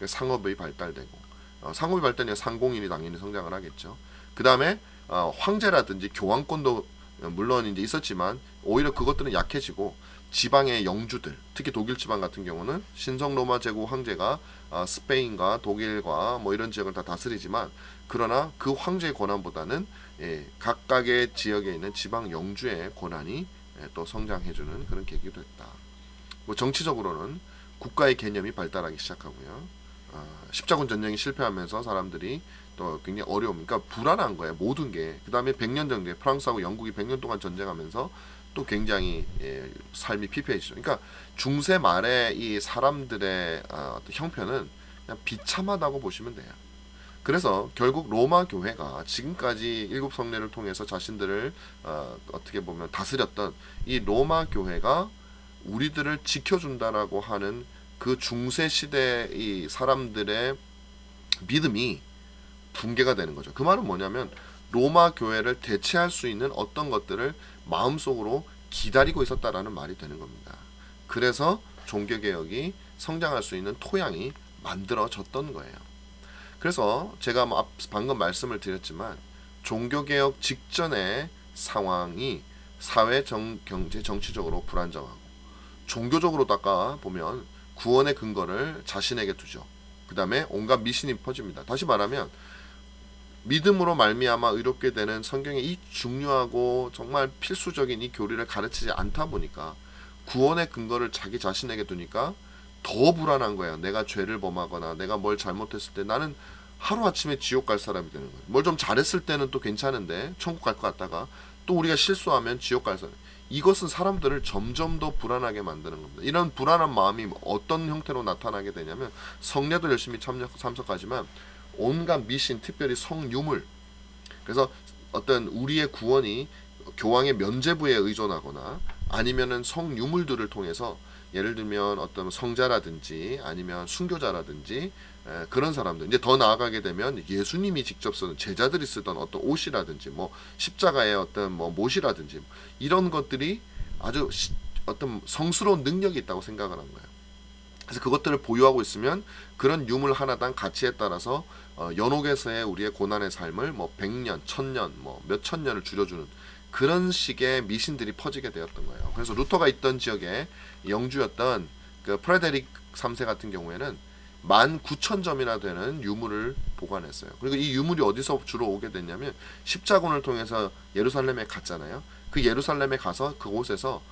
상업이 발달되고, 상업이 발달되면 상공인이 당연히 성장을 하겠죠. 그 다음에 황제라든지 교황권도 물론 이제 있었지만 오히려 그것들은 약해지고, 지방의 영주들, 특히 독일 지방 같은 경우는 신성 로마 제국 황제가 스페인과 독일과 뭐 이런 지역을 다 다스리지만, 그러나 그 황제의 권한보다는 각각의 지역에 있는 지방 영주의 권한이 또 성장해주는 그런 계기도 했다. 뭐 정치적으로는 국가의 개념이 발달하기 시작하고요. 십자군 전쟁이 실패하면서 사람들이 또 굉장히 어려움, 그러니까 불안한 거예요, 모든 게. 그 다음에 100년 전쟁, 프랑스하고 영국이 100년 동안 전쟁하면서 또 굉장히 삶이 피폐해지죠. 그러니까 중세 말에 이 사람들의 형편은 그냥 비참하다고 보시면 돼요. 그래서 결국 로마 교회가 지금까지 일곱 성례를 통해서 자신들을 어떻게 보면 다스렸던 이 로마 교회가 우리들을 지켜준다라고 하는 그 중세 시대의 사람들의 믿음이 붕괴가 되는 거죠. 그 말은 뭐냐면, 로마 교회를 대체할 수 있는 어떤 것들을 마음속으로 기다리고 있었다라는 말이 되는 겁니다. 그래서 종교개혁이 성장할 수 있는 토양이 만들어졌던 거예요. 그래서 제가 방금 말씀을 드렸지만, 종교개혁 직전의 상황이 사회, 경제, 정치적으로 불안정하고, 종교적으로다가 보면 구원의 근거를 자신에게 두죠. 그 다음에 온갖 미신이 퍼집니다. 다시 말하면 믿음으로 말미암아 의롭게 되는 성경의 이 중요하고 정말 필수적인 이 교리를 가르치지 않다 보니까, 구원의 근거를 자기 자신에게 두니까 더 불안한 거예요. 내가 죄를 범하거나 내가 뭘 잘못했을 때 나는 하루아침에 지옥 갈 사람이 되는 거예요. 뭘 좀 잘했을 때는 또 괜찮은데 천국 갈 것 같다가 또 우리가 실수하면 지옥 갈 사람. 이것은 사람들을 점점 더 불안하게 만드는 겁니다. 이런 불안한 마음이 어떤 형태로 나타나게 되냐면, 성례도 열심히 참석하지만 온갖 미신, 특별히 성유물, 그래서 어떤 우리의 구원이 교황의 면죄부에 의존하거나 아니면은 성유물들을 통해서 예를 들면 어떤 성자라든지 아니면 순교자라든지 그런 사람들, 이제 더 나아가게 되면 예수님이 직접 쓰는, 제자들이 쓰던 어떤 옷이라든지 뭐 십자가의 어떤 뭐 못이라든지 이런 것들이 아주 어떤 성스러운 능력이 있다고 생각을 한 거예요. 그래서 그것들을 보유하고 있으면 그런 유물 하나당 가치에 따라서 연옥에서의 우리의 고난의 삶을 뭐 100년, 1000년, 뭐 몇천 년을 줄여주는 그런 식의 미신들이 퍼지게 되었던 거예요. 그래서 루터가 있던 지역에 영주였던 그 프레데릭 3세 같은 경우에는 19,000점이나 되는 유물을 보관했어요. 그리고 이 유물이 어디서 주로 오게 됐냐면 십자군을 통해서 예루살렘에 갔잖아요. 그 예루살렘에 가서 그곳에서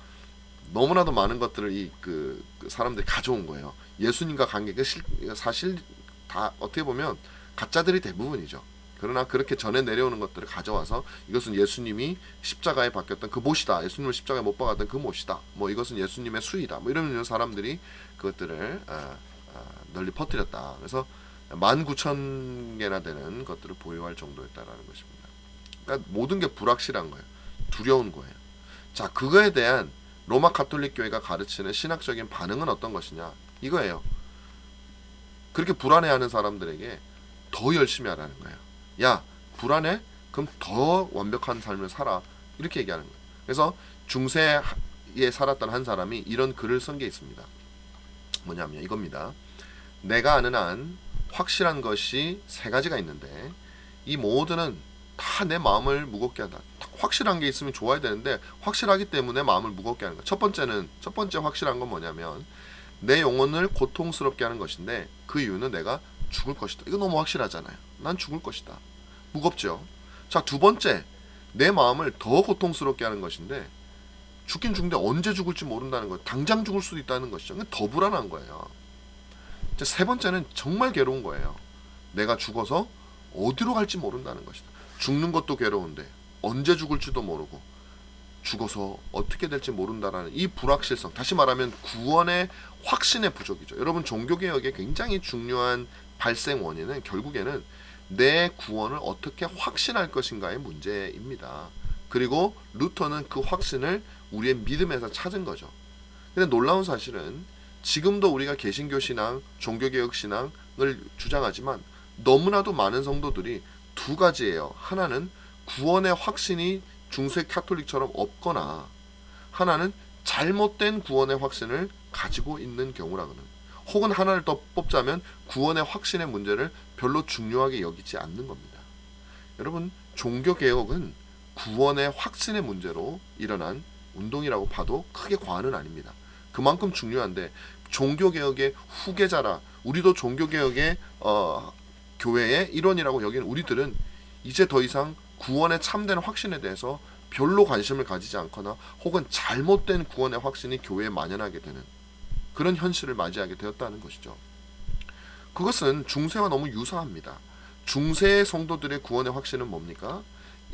너무나도 많은 것들을 그 사람들이 가져온 거예요. 예수님과 관계, 사실 다 어떻게 보면 가짜들이 대부분이죠. 그러나 그렇게 전해 내려오는 것들을 가져와서 이것은 예수님이 십자가에 박혔던 그 못이다. 예수님을 십자가에 못 박았던 그 못이다. 뭐 이것은 예수님의 수이다. 뭐 이런 사람들이 그것들을 널리 퍼뜨렸다. 그래서 19,000개나 되는 것들을 보유할 정도였다라는 것입니다. 그러니까 모든 게 불확실한 거예요. 두려운 거예요. 자, 그거에 대한 로마 가톨릭 교회가 가르치는 신학적인 반응은 어떤 것이냐? 이거예요. 그렇게 불안해하는 사람들에게 더 열심히 하라는 거예요. 야, 불안해? 그럼 더 완벽한 삶을 살아. 이렇게 얘기하는 거예요. 그래서 중세에 살았던 한 사람이 이런 글을 쓴 게 있습니다. 뭐냐면 이겁니다. 내가 아는 한 확실한 것이 세 가지가 있는데 이 모두는 다 내 마음을 무겁게 한다. 확실한 게 있으면 좋아야 되는데 확실하기 때문에 마음을 무겁게 하는 거야. 첫 번째 확실한 건 뭐냐면 내 영혼을 고통스럽게 하는 것인데 그 이유는 내가 죽을 것이다. 이거 너무 확실하잖아요. 난 죽을 것이다. 무겁죠. 자, 두 번째, 내 마음을 더 고통스럽게 하는 것인데 죽긴 죽는데 언제 죽을지 모른다는 거. 당장 죽을 수도 있다는 것이죠. 더 불안한 거예요. 이제 세 번째는 정말 괴로운 거예요. 내가 죽어서 어디로 갈지 모른다는 것이다. 죽는 것도 괴로운데 언제 죽을지도 모르고 죽어서 어떻게 될지 모른다라는 이 불확실성, 다시 말하면 구원의 확신의 부족이죠. 여러분, 종교개혁의 굉장히 중요한 발생 원인은 결국에는 내 구원을 어떻게 확신할 것인가의 문제입니다. 그리고 루터는 그 확신을 우리의 믿음에서 찾은 거죠. 근데 놀라운 사실은 지금도 우리가 개신교 신앙, 종교개혁 신앙을 주장하지만 너무나도 많은 성도들이 두 가지예요. 하나는 구원의 확신이 중세 카톨릭처럼 없거나 하나는 잘못된 구원의 확신을 가지고 있는 경우라거나 혹은 하나를 더 뽑자면 구원의 확신의 문제를 별로 중요하게 여기지 않는 겁니다. 여러분, 종교개혁은 구원의 확신의 문제로 일어난 운동이라고 봐도 크게 과언은 아닙니다. 그만큼 중요한데 종교개혁의 후계자라 우리도 종교개혁의 교회의 일원이라고 여기는 우리들은 이제 더 이상 구원의 참된 확신에 대해서 별로 관심을 가지지 않거나 혹은 잘못된 구원의 확신이 교회에 만연하게 되는 그런 현실을 맞이하게 되었다는 것이죠. 그것은 중세와 너무 유사합니다. 중세의 성도들의 구원의 확신은 뭡니까?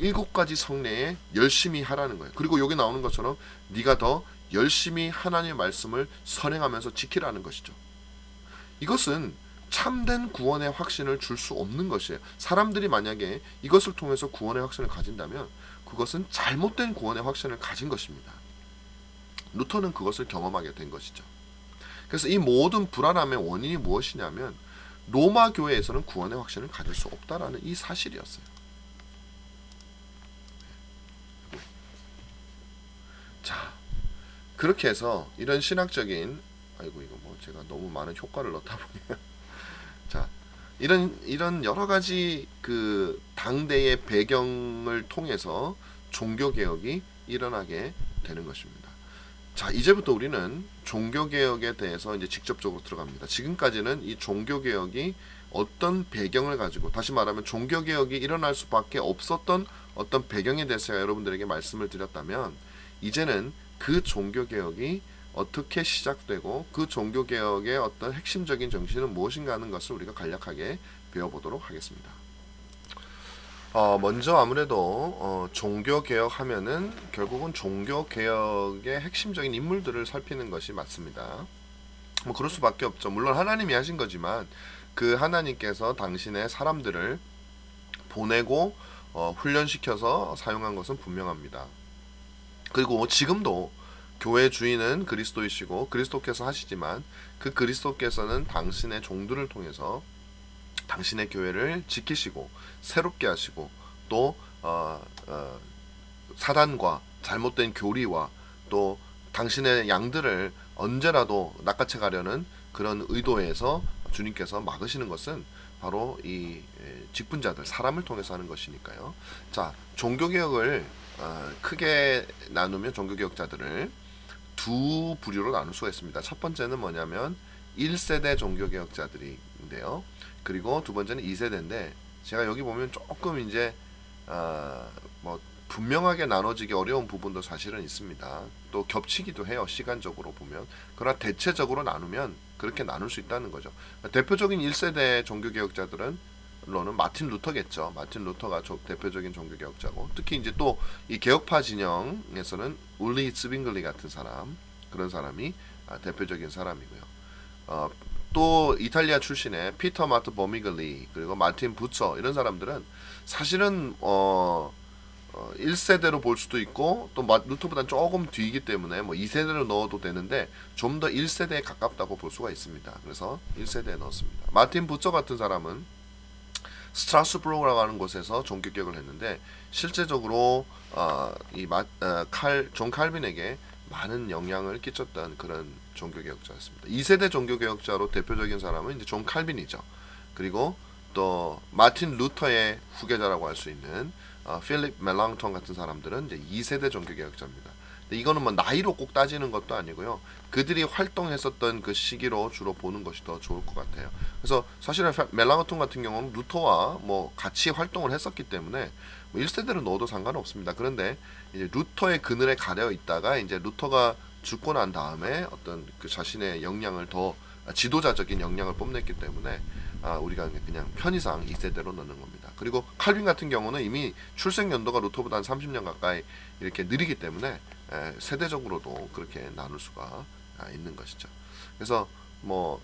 7가지 성례에 열심히 하라는 거예요. 그리고 여기 나오는 것처럼 네가 더 열심히 하나님의 말씀을 선행하면서 지키라는 것이죠. 이것은 참된 구원의 확신을 줄 수 없는 것이에요. 사람들이 만약에 이것을 통해서 구원의 확신을 가진다면 그것은 잘못된 구원의 확신을 가진 것입니다. 루터는 그것을 경험하게 된 것이죠. 그래서 이 모든 불안함의 원인이 무엇이냐면 로마 교회에서는 구원의 확신을 가질 수 없다라는 이 사실이었어요. 자, 그렇게 해서 이런 신학적인 이거 뭐 제가 너무 많은 효과를 넣다 보니까 자, 이런 여러 가지 그 당대의 배경을 통해서 종교 개혁이 일어나게 되는 것입니다. 자, 이제부터 우리는 종교 개혁에 대해서 이제 직접적으로 들어갑니다. 지금까지는 이 종교 개혁이 어떤 배경을 가지고, 다시 말하면 종교 개혁이 일어날 수밖에 없었던 어떤 배경에 대해서 제가 여러분들에게 말씀을 드렸다면, 이제는 그 종교 개혁이 어떻게 시작되고 그 종교 개혁의 어떤 핵심적인 정신은 무엇인가 하는 것을 우리가 간략하게 배워보도록 하겠습니다. 먼저 아무래도 종교 개혁하면은 결국은 종교 개혁의 핵심적인 인물들을 살피는 것이 맞습니다. 뭐 그럴 수밖에 없죠. 물론 하나님이 하신 거지만 그 하나님께서 당신의 사람들을 보내고 훈련시켜서 사용한 것은 분명합니다. 그리고 지금도 교회 주인은 그리스도이시고 그리스도께서 하시지만 그 그리스도께서는 당신의 종들을 통해서 당신의 교회를 지키시고 새롭게 하시고 또 사단과 잘못된 교리와 또 당신의 양들을 언제라도 낚아채 가려는 그런 의도에서 주님께서 막으시는 것은 바로 이 직분자들, 사람을 통해서 하는 것이니까요. 자, 종교개혁을 크게 나누면 종교개혁자들을 두 부류로 나눌 수가 있습니다. 첫 번째는 뭐냐면 1세대 종교개혁자들인데요. 그리고 두 번째는 2세대인데 제가 여기 보면 조금 이제 뭐 분명하게 나눠지기 어려운 부분도 사실은 있습니다. 또 겹치기도 해요. 시간적으로 보면. 그러나 대체적으로 나누면 그렇게 나눌 수 있다는 거죠. 대표적인 1세대 종교개혁자들은 로는 마틴 루터겠죠. 마틴 루터가 대표적인 종교개혁자고, 특히 이제 또 이 개혁파 진영에서는 울리 스빙글리 같은 사람, 그런 사람이 대표적인 사람이고요. 또 이탈리아 출신의 피터 마트 버미글리, 그리고 마틴 부처, 이런 사람들은 사실은 1세대로 볼 수도 있고 또 루터보다는 조금 뒤이기 때문에 뭐 2세대로 넣어도 되는데 좀 더 1세대에 가깝다고 볼 수가 있습니다. 그래서 1세대에 넣었습니다. 마틴 부처 같은 사람은 스트라스부르크라고 하는 곳에서 종교개혁을 했는데 실제적으로 존 칼빈에게 많은 영향을 끼쳤던 그런 종교개혁자였습니다. 2세대 종교개혁자로 대표적인 사람은 이제 존 칼빈이죠. 그리고 또 마틴 루터의 후계자라고 할 수 있는 필립 멜랑턴 같은 사람들은 이제 2세대 종교개혁자입니다. 근데 이거는 뭐 나이로 꼭 따지는 것도 아니고요. 그들이 활동했었던 그 시기로 주로 보는 것이 더 좋을 것 같아요. 그래서 사실은 멜랑턴 같은 경우는 루터와 뭐 같이 활동을 했었기 때문에 뭐 1세대로 넣어도 상관없습니다. 그런데 이제 루터의 그늘에 가려 있다가 이제 루터가 죽고 난 다음에 어떤 그 자신의 역량을 더 지도자적인 역량을 뽐냈기 때문에 우리가 그냥 편의상 2세대로 넣는 겁니다. 그리고 칼빈 같은 경우는 이미 출생 연도가 루터보다 한 30년 가까이 이렇게 느리기 때문에 세대적으로도 그렇게 나눌 수가 있는 것이죠. 그래서 뭐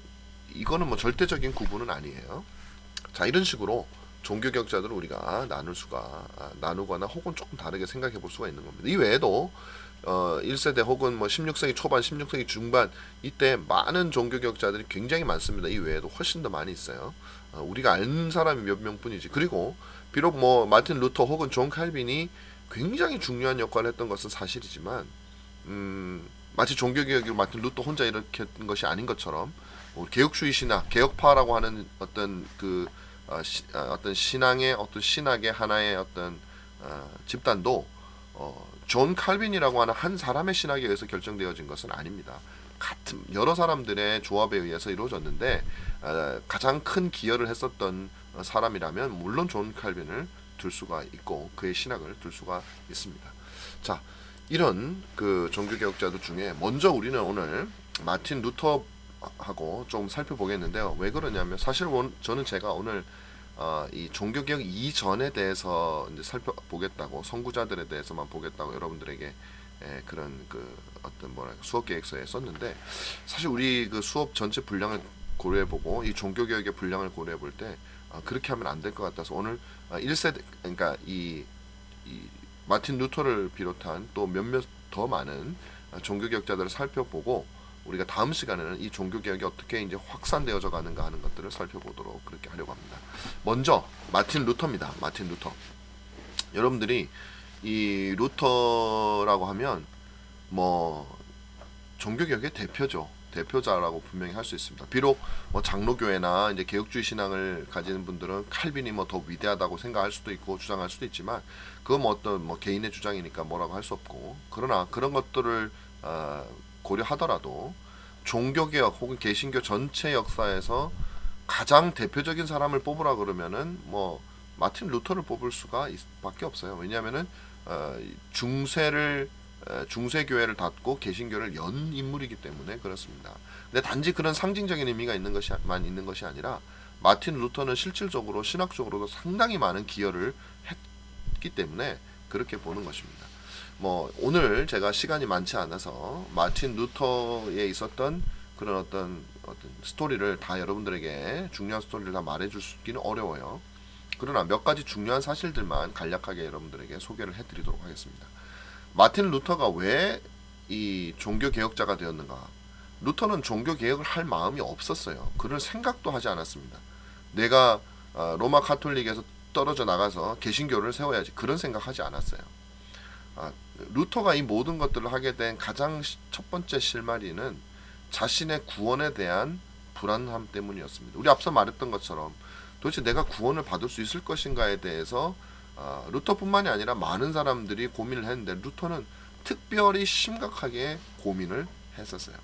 이거는 뭐 절대적인 구분은 아니에요. 자, 이런 식으로 종교개혁자들을 우리가 나누거나 혹은 조금 다르게 생각해 볼 수가 있는 겁니다. 이 외에도 1세대 혹은 뭐 16세기 초반, 16세기 중반 이때 많은 종교개혁자들이 굉장히 많습니다. 이 외에도 훨씬 더 많이 있어요. 우리가 아는 사람이 몇 명뿐이지. 그리고 비록 뭐 마틴 루터 혹은 존 칼빈이 굉장히 중요한 역할을 했던 것은 사실이지만 마치 종교개혁이 마틴 루터 혼자 일으켰던 것이 아닌 것처럼 개혁주의 신학, 개혁파라고 하는 어떤 그 어떤 신앙의 어떤 신학의 하나의 어떤 집단도 존 칼빈이라고 하는 한 사람의 신학에 의해서 결정되어진 것은 아닙니다. 같은 여러 사람들의 조합에 의해서 이루어졌는데 가장 큰 기여를 했었던 사람이라면 물론 존 칼빈을 둘 수가 있고 그의 신학을 둘 수가 있습니다. 자, 이런 그 종교개혁자들 중에 먼저 우리는 오늘 마틴 루터하고 좀 살펴보겠는데요. 왜 그러냐면 사실 저는 제가 오늘 이 종교개혁 이전에 대해서 이제 살펴보겠다고, 선구자들에 대해서만 보겠다고 여러분들에게 그런 그 어떤 수업 계획서에 썼는데, 사실 우리 그 수업 전체 분량을 고려해보고 이 종교개혁의 분량을 고려해볼 때 그렇게 하면 안 될 것 같아서 오늘 1세대, 그러니까 이 마틴 루터를 비롯한 또 몇몇 더 많은 종교개혁자들을 살펴보고 우리가 다음 시간에는 이 종교개혁이 어떻게 이제 확산되어져 가는가 하는 것들을 살펴보도록 그렇게 하려고 합니다. 먼저 마틴 루터입니다. 마틴 루터. 여러분들이 이 루터라고 하면 뭐 종교개혁의 대표자라고 분명히 할 수 있습니다. 비록 뭐 장로교회나 이제 개혁주의 신앙을 가지는 분들은 칼빈이 뭐 더 위대하다고 생각할 수도 있고 주장할 수도 있지만 그건 뭐 어떤 뭐 개인의 주장이니까 뭐라고 할 수 없고, 그러나 그런 것들을 고려하더라도 종교개혁 혹은 개신교 전체 역사에서 가장 대표적인 사람을 뽑으라 그러면은 뭐 마틴 루터를 뽑을 수가 밖에 없어요. 왜냐하면은 중세교회를 닫고 개신교를 연 인물이기 때문에 그렇습니다. 근데 단지 그런 상징적인 의미가 있는 것이 아니라 마틴 루터는 실질적으로 신학적으로도 상당히 많은 기여를 했기 때문에 그렇게 보는 것입니다. 뭐 오늘 제가 시간이 많지 않아서 마틴 루터에 있었던 그런 어떤 스토리를 다 여러분들에게, 중요한 스토리를 다 말해주기는 어려워요. 그러나 몇 가지 중요한 사실들만 간략하게 여러분들에게 소개를 해드리도록 하겠습니다. 마틴 루터가 왜 이 종교 개혁자가 되었는가? 루터는 종교 개혁을 할 마음이 없었어요. 그럴 생각도 하지 않았습니다. 내가 로마 카톨릭에서 떨어져 나가서 개신교를 세워야지 그런 생각하지 않았어요. 루터가 이 모든 것들을 하게 된 가장 첫 번째 실마리는 자신의 구원에 대한 불안함 때문이었습니다. 우리 앞서 말했던 것처럼 도대체 내가 구원을 받을 수 있을 것인가에 대해서 루터뿐만이 아니라 많은 사람들이 고민을 했는데 루터는 특별히 심각하게 고민을 했었어요.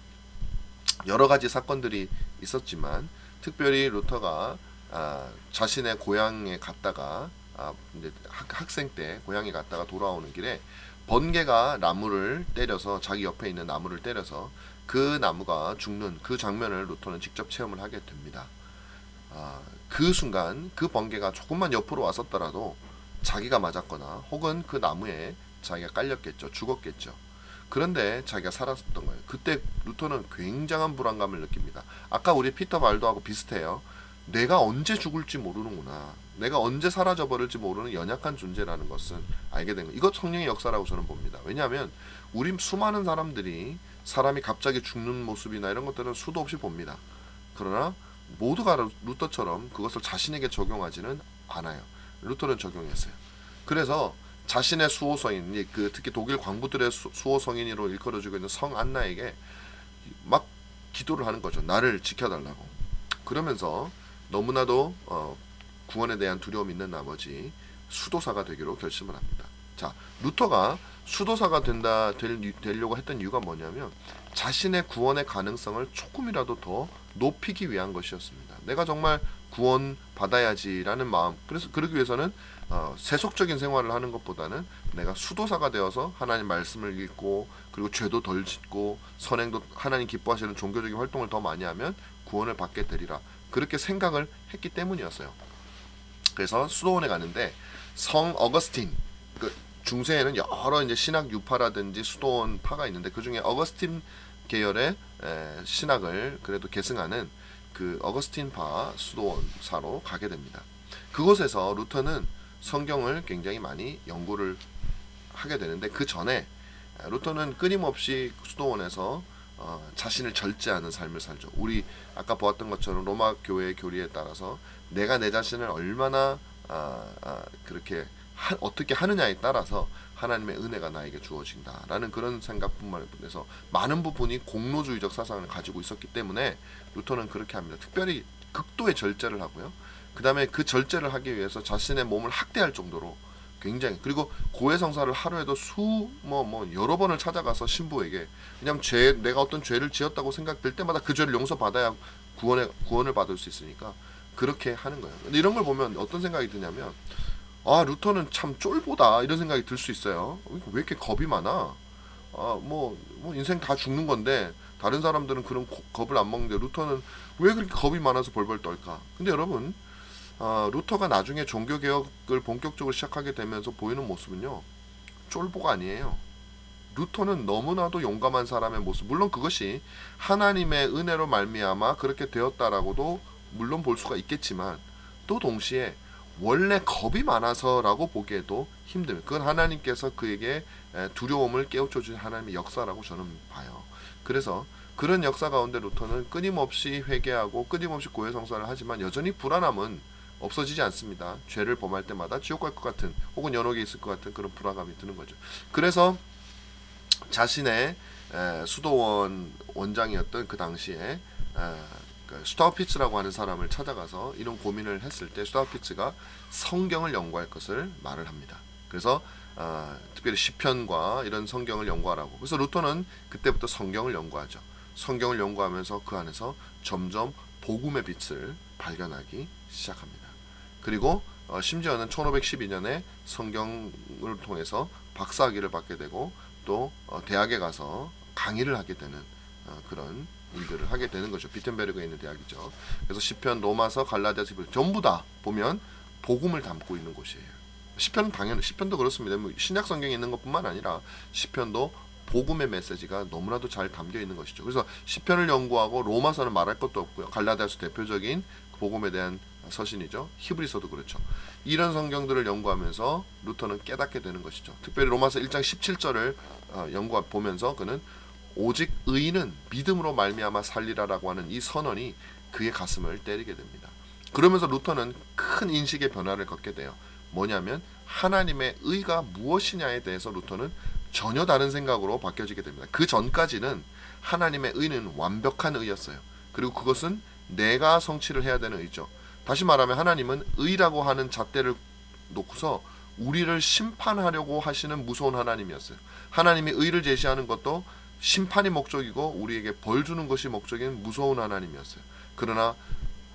여러 가지 사건들이 있었지만 특별히 루터가 자신의 고향에 갔다가 이제 학생 때 고향에 갔다가 돌아오는 길에 번개가 나무를 때려서 자기 옆에 있는 나무를 때려서 그 나무가 죽는 그 장면을 루터는 직접 체험을 하게 됩니다. 그 순간 그 번개가 조금만 옆으로 왔었더라도 자기가 맞았거나 혹은 그 나무에 자기가 깔렸겠죠. 죽었겠죠. 그런데 자기가 살았었던 거예요. 그때 루터는 굉장한 불안감을 느낍니다. 아까 우리 피터 발도하고 비슷해요. 내가 언제 죽을지 모르는구나. 내가 언제 사라져 버릴지 모르는 연약한 존재라는 것은 알게 된 거예요. 이것 성령의 역사라고 저는 봅니다. 왜냐하면 우리 수많은 사람이 갑자기 죽는 모습이나 이런 것들은 수도 없이 봅니다. 그러나 모두가 루터처럼 그것을 자신에게 적용하지는 않아요. 루터는 적용했어요. 그래서 자신의 수호성인, 특히 독일 광부들의 수호성인으로 일컬어지고 있는 성 안나에게 막 기도를 하는 거죠. 나를 지켜달라고. 그러면서 너무나도 구원에 대한 두려움이 있는 나머지 수도사가 되기로 결심을 합니다. 자, 루터가 수도사가 되려고 했던 이유가 뭐냐면 자신의 구원의 가능성을 조금이라도 더 높이기 위한 것이었습니다. 내가 정말 구원 받아야지라는 마음. 그래서 그러기 위해서는 세속적인 생활을 하는 것보다는 내가 수도사가 되어서 하나님 말씀을 읽고 그리고 죄도 덜 짓고 선행도 하나님 기뻐하시는 종교적인 활동을 더 많이 하면 구원을 받게 되리라. 그렇게 생각을 했기 때문이었어요. 그래서 수도원에 가는데 성 어거스틴, 그 중세에는 여러 이제 신학 유파라든지 수도원파가 있는데 그 중에 어거스틴 계열의 신학을 그래도 계승하는 그 어거스틴파 수도원사로 가게 됩니다. 그곳에서 루터는 성경을 굉장히 많이 연구를 하게 되는데 그 전에 루터는 끊임없이 수도원에서 자신을 절제하는 삶을 살죠. 우리 아까 보았던 것처럼 로마 교회의 교리에 따라서 내가 내 자신을 얼마나 그렇게 어떻게 하느냐에 따라서 하나님의 은혜가 나에게 주어진다라는 그런 생각뿐만 아니라 많은 부분이 공로주의적 사상을 가지고 있었기 때문에 루터는 그렇게 합니다. 특별히 극도의 절제를 하고요. 그 다음에 그 절제를 하기 위해서 자신의 몸을 학대할 정도로 굉장히, 그리고 고해성사를 하루에도 여러 번을 찾아가서 신부에게, 왜냐하면 내가 어떤 죄를 지었다고 생각될 때마다 그 죄를 용서받아야 구원을 받을 수 있으니까 그렇게 하는 거예요. 근데 이런 걸 보면 어떤 생각이 드냐면 루터는 참 쫄보다 이런 생각이 들 수 있어요. 왜 이렇게 겁이 많아? 인생 다 죽는 건데 다른 사람들은 그런 겁을 안 먹는데 루터는 왜 그렇게 겁이 많아서 벌벌 떨까? 근데 여러분, 루터가 나중에 종교개혁을 본격적으로 시작하게 되면서 보이는 모습은요, 쫄보가 아니에요. 루터는 너무나도 용감한 사람의 모습, 물론 그것이 하나님의 은혜로 말미암아 그렇게 되었다라고도 물론 볼 수가 있겠지만 또 동시에 원래 겁이 많아서라고 보기에도 힘듭니다. 그건 하나님께서 그에게 두려움을 깨우쳐 주신 하나님의 역사라고 저는 봐요. 그래서 그런 역사 가운데 루터는 끊임없이 회개하고 끊임없이 고해성사를 하지만 여전히 불안함은 없어지지 않습니다. 죄를 범할 때마다 지옥 갈 것 같은 혹은 연옥에 있을 것 같은 그런 불안감이 드는 거죠. 그래서 자신의 수도원 원장이었던 그 당시에 슈타우피츠라고 하는 사람을 찾아가서 이런 고민을 했을 때 슈타우피츠가 성경을 연구할 것을 말을 합니다. 그래서 특별히 시편과 이런 성경을 연구하라고. 그래서 루터는 그때부터 성경을 연구하죠. 성경을 연구하면서 그 안에서 점점 복음의 빛을 발견하기 시작합니다. 그리고 심지어는 1512년에 성경을 통해서 박사학위를 받게 되고 또 대학에 가서 강의를 하게 되는 그런 일들을 하게 되는 거죠. 비텐베르그에 있는 대학이죠. 그래서 시편, 로마서, 갈라디아서 전부 다 보면 복음을 담고 있는 곳이에요. 시편은 당연히 시편도 그렇습니다. 신약 성경에 있는 것뿐만 아니라 시편도 복음의 메시지가 너무나도 잘 담겨 있는 것이죠. 그래서 시편을 연구하고 로마서는 말할 것도 없고요. 갈라디아서 대표적인 복음에 대한 서신이죠. 히브리서도 그렇죠. 이런 성경들을 연구하면서 루터는 깨닫게 되는 것이죠. 특별히 로마서 1장 17절을 보면서 그는 오직 의인은 믿음으로 말미암아 살리라라고 하는 이 선언이 그의 가슴을 때리게 됩니다. 그러면서 루터는 큰 인식의 변화를 겪게 돼요. 뭐냐면 하나님의 의가 무엇이냐에 대해서 루터는 전혀 다른 생각으로 바뀌어지게 됩니다. 그 전까지는 하나님의 의는 완벽한 의였어요. 그리고 그것은 내가 성취를 해야 되는 의죠. 다시 말하면 하나님은 의라고 하는 잣대를 놓고서 우리를 심판하려고 하시는 무서운 하나님이었어요. 하나님이 의를 제시하는 것도 심판이 목적이고 우리에게 벌 주는 것이 목적인 무서운 하나님이었어요. 그러나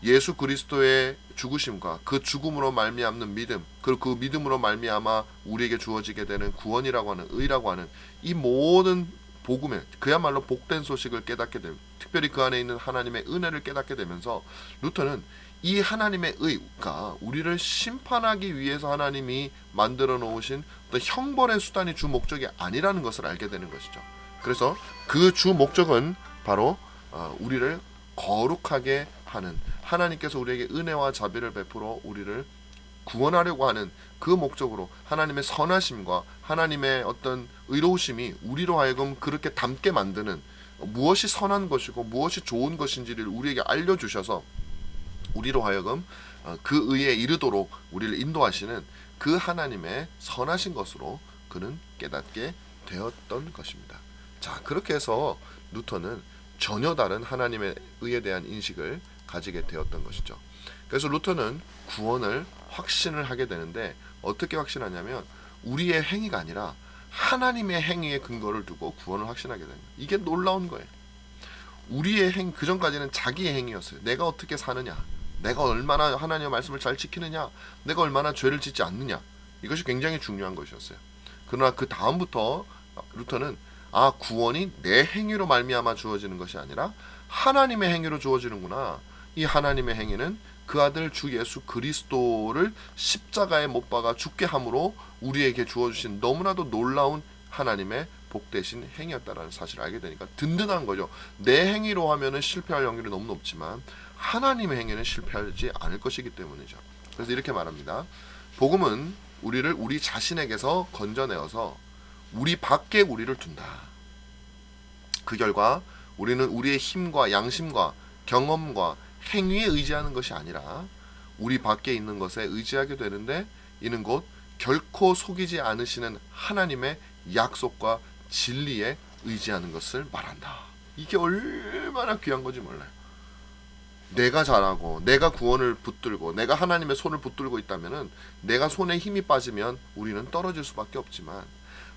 예수 그리스도의 죽으심과 그 죽음으로 말미암는 믿음, 그리고 그 믿음으로 말미암아 우리에게 주어지게 되는 구원이라고 하는 의라고 하는 이 모든 복음의 그야말로 복된 소식을 깨닫게 됩니다. 특별히 그 안에 있는 하나님의 은혜를 깨닫게 되면서 루터는 이 하나님의 의가 우리를 심판하기 위해서 하나님이 만들어 놓으신 어떤 형벌의 수단이 주 목적이 아니라는 것을 알게 되는 것이죠. 그래서 그 주 목적은 바로 우리를 거룩하게 하는, 하나님께서 우리에게 은혜와 자비를 베풀어 우리를 구원하려고 하는 그 목적으로 하나님의 선하심과 하나님의 어떤 의로우심이 우리로 하여금 그렇게 닮게 만드는, 무엇이 선한 것이고 무엇이 좋은 것인지를 우리에게 알려주셔서 우리로 하여금 그 의에 이르도록 우리를 인도하시는 그 하나님의 선하신 것으로 그는 깨닫게 되었던 것입니다. 자, 그렇게 해서 루터는 전혀 다른 하나님의 의에 대한 인식을 가지게 되었던 것이죠. 그래서 루터는 구원을 확신을 하게 되는데 어떻게 확신하냐면 우리의 행위가 아니라 하나님의 행위에 근거를 두고 구원을 확신하게 됩니다. 이게 놀라운 거예요. 우리의 행위, 그전까지는 자기의 행위였어요. 내가 어떻게 사느냐, 내가 얼마나 하나님의 말씀을 잘 지키느냐, 내가 얼마나 죄를 짓지 않느냐, 이것이 굉장히 중요한 것이었어요. 그러나 그 다음부터 루터는 구원이 내 행위로 말미암아 주어지는 것이 아니라 하나님의 행위로 주어지는구나. 이 하나님의 행위는 그 아들 주 예수 그리스도를 십자가에 못 박아 죽게 함으로 우리에게 주어주신 너무나도 놀라운 하나님의 복되신 행위였다라는 사실을 알게 되니까 든든한 거죠. 내 행위로 하면은 실패할 확률이 너무 높지만 하나님의 행위는 실패하지 않을 것이기 때문이죠. 그래서 이렇게 말합니다. 복음은 우리를 우리 자신에게서 건져내어서 우리 밖에 우리를 둔다. 그 결과 우리는 우리의 힘과 양심과 경험과 행위에 의지하는 것이 아니라 우리 밖에 있는 것에 의지하게 되는데 이는 곧 결코 속이지 않으시는 하나님의 약속과 진리에 의지하는 것을 말한다. 이게 얼마나 귀한 건지 몰라요. 내가 잘하고 내가 구원을 붙들고 내가 하나님의 손을 붙들고 있다면은 내가 손에 힘이 빠지면 우리는 떨어질 수밖에 없지만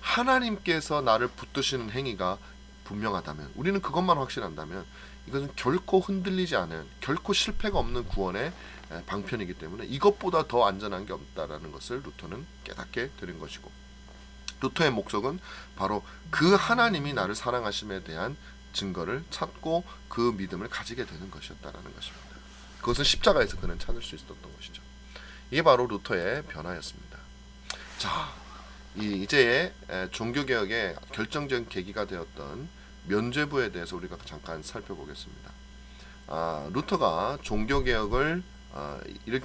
하나님께서 나를 붙드시는 행위가 분명하다면, 우리는 그것만 확신한다면 이것은 결코 흔들리지 않은, 결코 실패가 없는 구원의 방편이기 때문에 이것보다 더 안전한 게 없다라는 것을 루터는 깨닫게 되는 것이고, 루터의 목적은 바로 그 하나님이 나를 사랑하심에 대한 증거를 찾고 그 믿음을 가지게 되는 것이었다라는 것입니다. 그것은 십자가에서 그는 찾을 수 있었던 것이죠. 이게 바로 루터의 변화였습니다. 자, 이제의 종교개혁의 결정적인 계기가 되었던 면죄부에 대해서 우리가 잠깐 살펴보겠습니다. 루터가 종교개혁을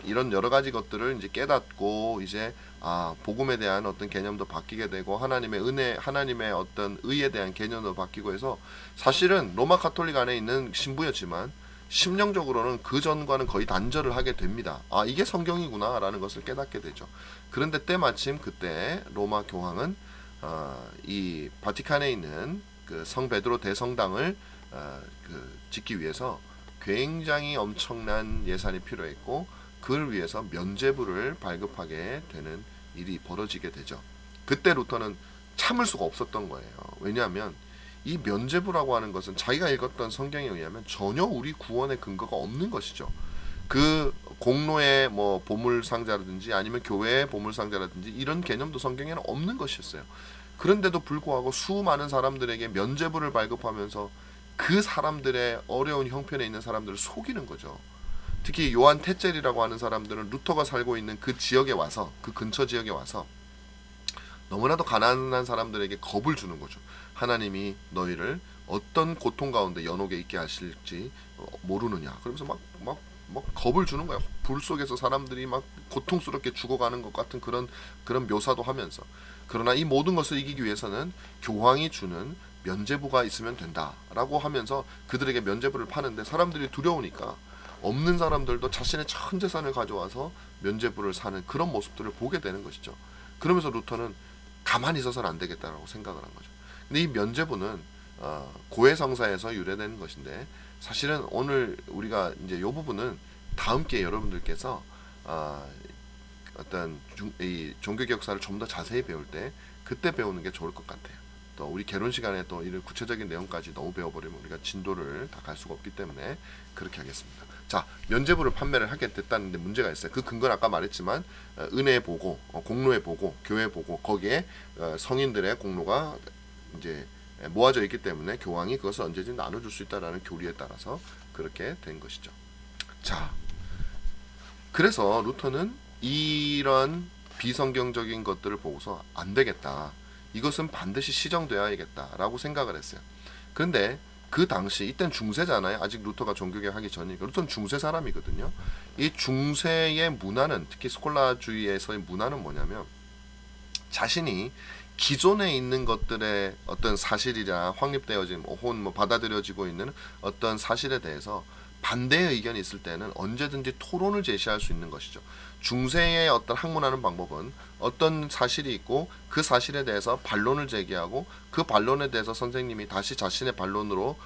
이런 여러 가지 것들을 이제 깨닫고 이제 복음에 대한 어떤 개념도 바뀌게 되고 하나님의 은혜, 하나님의 어떤 의에 대한 개념도 바뀌고 해서 사실은 로마 가톨릭 안에 있는 신부였지만 심령적으로는 그 전과는 거의 단절을 하게 됩니다. 이게 성경이구나 라는 것을 깨닫게 되죠. 그런데 때마침 그때 로마 교황은 이 바티칸에 있는 그 성 베드로 대성당을 짓기 위해서 굉장히 엄청난 예산이 필요했고 그를 위해서 면죄부를 발급하게 되는 일이 벌어지게 되죠. 그때 루터는 참을 수가 없었던 거예요. 왜냐하면 이 면죄부라고 하는 것은 자기가 읽었던 성경에 의하면 전혀 우리 구원의 근거가 없는 것이죠. 그 공로의 뭐 보물상자라든지 아니면 교회의 보물상자라든지 이런 개념도 성경에는 없는 것이었어요. 그런데도 불구하고 수많은 사람들에게 면죄부를 발급하면서 그 사람들의 어려운 형편에 있는 사람들을 속이는 거죠. 특히 요한 테젤이라고 하는 사람들은 루터가 살고 있는 그 지역에 와서, 그 근처 지역에 와서 너무나도 가난한 사람들에게 겁을 주는 거죠. 하나님이 너희를 어떤 고통 가운데 연옥에 있게 하실지 모르느냐. 그러면서 막 겁을 주는 거야. 불 속에서 사람들이 막 고통스럽게 죽어가는 것 같은 그런 묘사도 하면서, 그러나 이 모든 것을 이기기 위해서는 교황이 주는 면죄부가 있으면 된다라고 하면서 그들에게 면죄부를 파는데 사람들이 두려우니까 없는 사람들도 자신의 전 재산을 가져와서 면죄부를 사는 그런 모습들을 보게 되는 것이죠. 그러면서 루터는 가만히 있어서는 안 되겠다라고 생각을 한 거죠. 근데 이 면죄부는 고해성사에서 유래되는 것인데 사실은 오늘 우리가 이제 이 부분은 다음 기회에 여러분들께서 어떤 이 종교개 역사를 좀 더 자세히 배울 때 그때 배우는 게 좋을 것 같아요. 또 우리 개론 시간에 또 이런 구체적인 내용까지 너무 배워버리면 우리가 진도를 다 갈 수가 없기 때문에 그렇게 하겠습니다. 자, 면죄부를 판매를 하게 됐다는데 문제가 있어요. 그 근거는 아까 말했지만 은혜 보고, 공로의 보고, 교회 보고 거기에 성인들의 공로가 이제 모아져 있기 때문에 교황이 그것을 언제든지 나눠줄 수 있다라는 교리에 따라서 그렇게 된 것이죠. 자, 그래서 루터는 이런 비성경적인 것들을 보고서 안 되겠다. 이것은 반드시 시정되어야겠다라고 생각을 했어요. 그런데 그 당시 이땐 중세잖아요. 아직 루터가 종교개혁 하기 전이니까 루터는 중세 사람이거든요. 이 중세의 문화는 특히 스콜라주의에서의 문화는 뭐냐면 자신이 기존에 있는 것들의 어떤 사실이라 확립되어진 혹은 받아들여지고 있는 어떤 사실에 대해서 반대의 의견이 있을 때는 언제든지 토론을 제시할 수 있는 것이죠. 중세의 어떤 학문하는 방법은 어떤 사실이 있고 그 사실에 대해서 반론을 제기하고 그 반론에 대해서 선생님이 다시 자신의 반론으로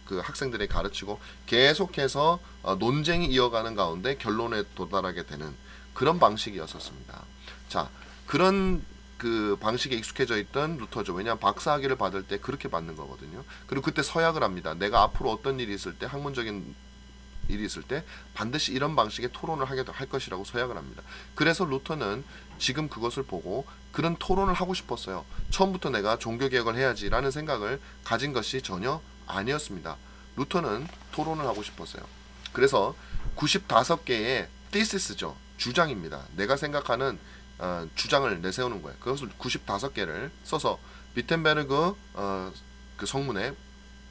그 학생들에게 가르치고 계속해서 논쟁이 이어가는 가운데 결론에 도달하게 되는 그런 방식이었었습니다. 자, 그런 그 방식에 익숙해져 있던 루터죠. 왜냐하면 박사학위를 받을 때 그렇게 받는 거거든요. 그리고 그때 서약을 합니다. 내가 앞으로 어떤 일이 있을 때 학문적인 일이 있을 때 반드시 이런 방식의 토론을 할 것이라고 서약을 합니다. 그래서 루터는 지금 그것을 보고 그런 토론을 하고 싶었어요. 처음부터 내가 종교개혁을 해야지라는 생각을 가진 것이 전혀 아니었습니다. 루터는 토론을 하고 싶었어요. 그래서 95개의 thesis죠. 주장입니다. 내가 생각하는 주장을 내세우는 거예요. 그것을 95개를 써서 비텐베르그 그 성문에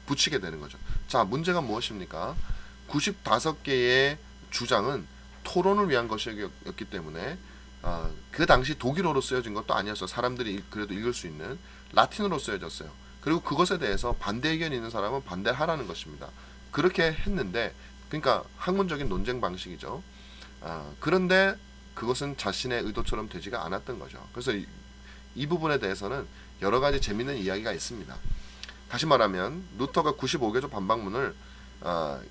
붙이게 되는 거죠. 자, 문제가 무엇입니까? 95개의 주장은 토론을 위한 것이었기 때문에 그 당시 독일어로 쓰여진 것도 아니었어요. 사람들이 그래도 읽을 수 있는 라틴어로 쓰여졌어요. 그리고 그것에 대해서 반대 의견이 있는 사람은 반대하라는 것입니다. 그렇게 했는데 그러니까 학문적인 논쟁 방식이죠. 그런데 그것은 자신의 의도처럼 되지가 않았던 거죠. 그래서 이 부분에 대해서는 여러 가지 재미있는 이야기가 있습니다. 다시 말하면 루터가 95개조 반박문을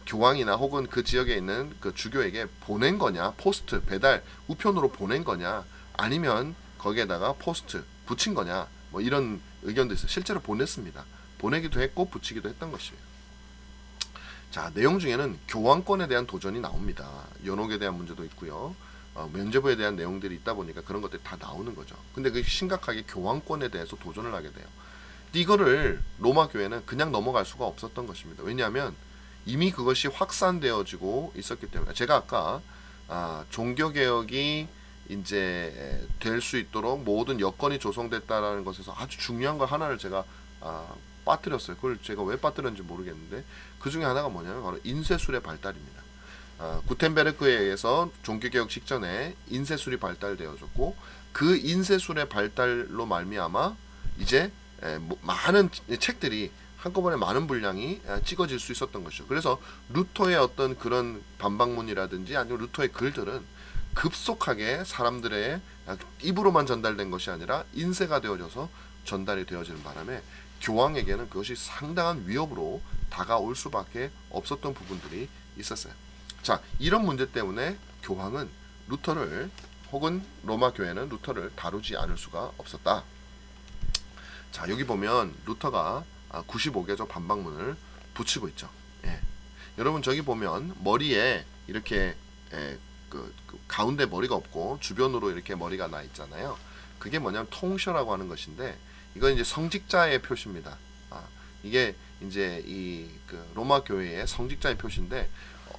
교황이나 혹은 그 지역에 있는 그 주교에게 보낸 거냐, 포스트, 배달, 우편으로 보낸 거냐, 아니면 거기에다가 포스트 붙인 거냐, 뭐 이런 의견도 있어요. 실제로 보냈습니다. 보내기도 했고 붙이기도 했던 것이에요. 자, 내용 중에는 교황권에 대한 도전이 나옵니다. 연옥에 대한 문제도 있고요. 면죄부에 대한 내용들이 있다 보니까 그런 것들이 다 나오는 거죠. 근데 그 심각하게 교황권에 대해서 도전을 하게 돼요. 이거를 로마 교회는 그냥 넘어갈 수가 없었던 것입니다. 왜냐하면 이미 그것이 확산되어지고 있었기 때문에 제가 아까 종교개혁이 이제 될 수 있도록 모든 여건이 조성됐다라는 것에서 아주 중요한 걸 하나를 제가 빠뜨렸어요. 그걸 제가 왜 빠뜨렸는지 모르겠는데 그 중에 하나가 뭐냐면 바로 인쇄술의 발달입니다. 구텐베르크에 의해서 종교개혁 직전에 인쇄술이 발달되어졌고 그 인쇄술의 발달로 말미암아 이제 많은 책들이 한꺼번에 많은 분량이 찍어질 수 있었던 것이죠. 그래서 루터의 어떤 그런 반박문이라든지 아니면 루터의 글들은 급속하게 사람들의 입으로만 전달된 것이 아니라 인쇄가 되어져서 전달이 되어지는 바람에 교황에게는 그것이 상당한 위협으로 다가올 수밖에 없었던 부분들이 있었어요. 자, 이런 문제 때문에 교황은 루터를 혹은 로마 교회는 루터를 다루지 않을 수가 없었다. 자, 여기 보면 루터가 95개조 반박문을 붙이고 있죠. 예. 여러분 저기 보면 머리에 이렇게 그 가운데 머리가 없고 주변으로 이렇게 머리가 나 있잖아요. 그게 뭐냐면 통셔라고 하는 것인데 이건 이제 성직자의 표시입니다. 이게 이제 그 로마 교회의 성직자의 표시인데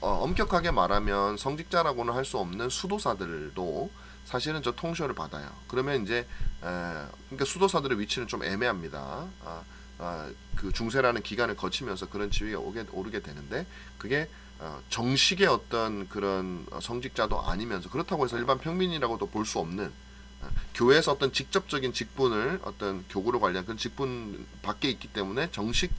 엄격하게 말하면 성직자라고는 할 수 없는 수도사들도 사실은 저 통셔를 받아요. 그러면 이제 그러니까 수도사들의 위치는 좀 애매합니다. 그 중세라는 기간을 거치면서 그런 지위가 오르게 되는데 그게 정식의 어떤 그런 성직자도 아니면서 그렇다고 해서 일반 평민이라고도 볼 수 없는 교회에서 어떤 직접적인 직분을 어떤 교구를 관리한 그런 직분 밖에 있기 때문에 정식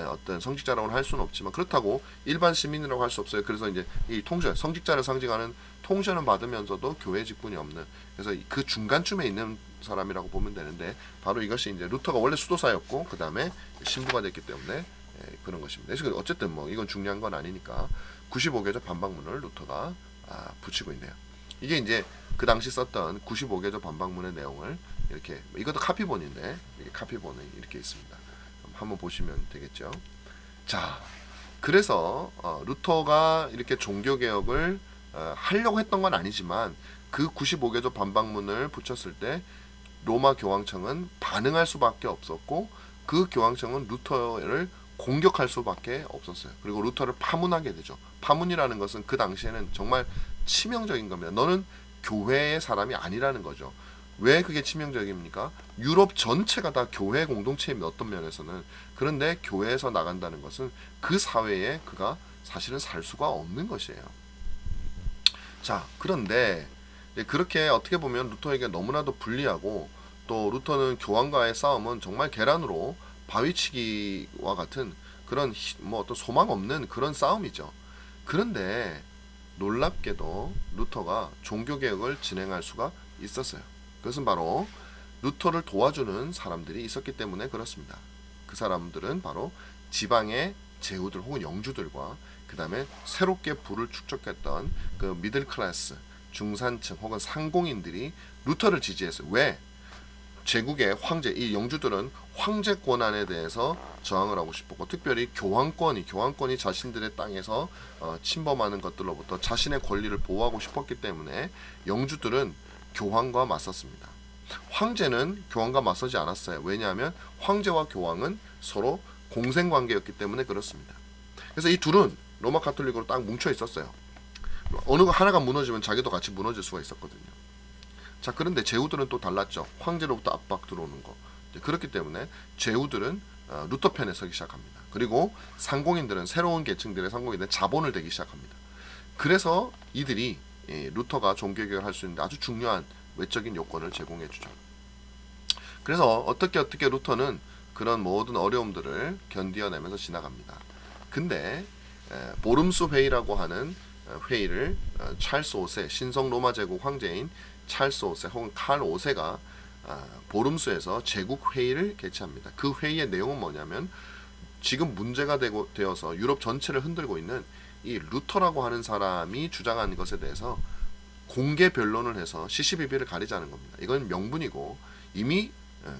어떤 성직자라고는 할 수는 없지만 그렇다고 일반 시민이라고 할 수 없어요. 그래서 이제 이 통전 성직자를 상징하는 통전은 받으면서도 교회 직분이 없는 그래서 그 중간쯤에 있는 사람이라고 보면 되는데 바로 이것이 이제 루터가 원래 수도사였고 그 다음에 신부가 됐기 때문에 그런 것입니다. 그래서 어쨌든 뭐 이건 중요한 건 아니니까 95개조 반박문을 루터가 붙이고 있네요. 이게 이제 그 당시 썼던 95개조 반박문의 내용을 이렇게 이것도 카피본인데 이게 카피본이 이렇게 있습니다. 한번 보시면 되겠죠. 자, 그래서 루터가 이렇게 종교개혁을 하려고 했던 건 아니지만 그 95개조 반박문을 붙였을 때 로마 교황청은 반응할 수밖에 없었고 그 교황청은 루터를 공격할 수밖에 없었어요. 그리고 루터를 파문하게 되죠. 파문이라는 것은 그 당시에는 정말 치명적인 겁니다. 너는 교회의 사람이 아니라는 거죠. 왜 그게 치명적입니까? 유럽 전체가 다 교회 공동체입니다. 어떤 면에서는. 그런데 교회에서 나간다는 것은 그 사회에 그가 사실은 살 수가 없는 것이에요. 자, 그런데 그렇게 어떻게 보면 루터에게 너무나도 불리하고 또 루터는 교황과의 싸움은 정말 계란으로 바위치기와 같은 그런 뭐 어떤 소망 없는 그런 싸움이죠. 그런데 놀랍게도 루터가 종교개혁을 진행할 수가 있었어요. 그것은 바로 루터를 도와주는 사람들이 있었기 때문에 그렇습니다. 그 사람들은 바로 지방의 제후들 혹은 영주들과 그 다음에 새롭게 부를 축적했던 그 미들 클래스, 중산층 혹은 상공인들이 루터를 지지했어요. 왜? 제국의 황제, 이 영주들은 황제 권한에 대해서 저항을 하고 싶었고 특별히 교황권이 자신들의 땅에서 침범하는 것들로부터 자신의 권리를 보호하고 싶었기 때문에 영주들은 교황과 맞섰습니다. 황제는 교황과 맞서지 않았어요. 왜냐하면 황제와 교황은 서로 공생관계였기 때문에 그렇습니다. 그래서 이 둘은 로마 카톨릭으로 딱 뭉쳐 있었어요. 어느 거 하나가 무너지면 자기도 같이 무너질 수가 있었거든요. 자, 그런데 제후들은 또 달랐죠. 황제로부터 압박 들어오는 거. 그렇기 때문에 제후들은 루터 편에 서기 시작합니다. 그리고 상공인들은 새로운 계층들의 상공인들은 자본을 대기 시작합니다. 그래서 이들이 루터가 종교개혁을 할 수 있는 아주 중요한 외적인 요건을 제공해 주죠. 그래서 어떻게 루터는 그런 모든 어려움들을 견디어내면서 지나갑니다. 근데 보름수 회의라고 하는 회의를 찰스 5세 신성 로마 제국 황제인 찰스 5세 혹은 칼 5세가 보름수에서 제국 회의를 개최합니다. 그 회의의 내용은 뭐냐면 지금 문제가 되어서 유럽 전체를 흔들고 있는 이 루터라고 하는 사람이 주장한 것에 대해서 공개 변론을 해서 시시비비를 가리자는 겁니다. 이건 명분이고 이미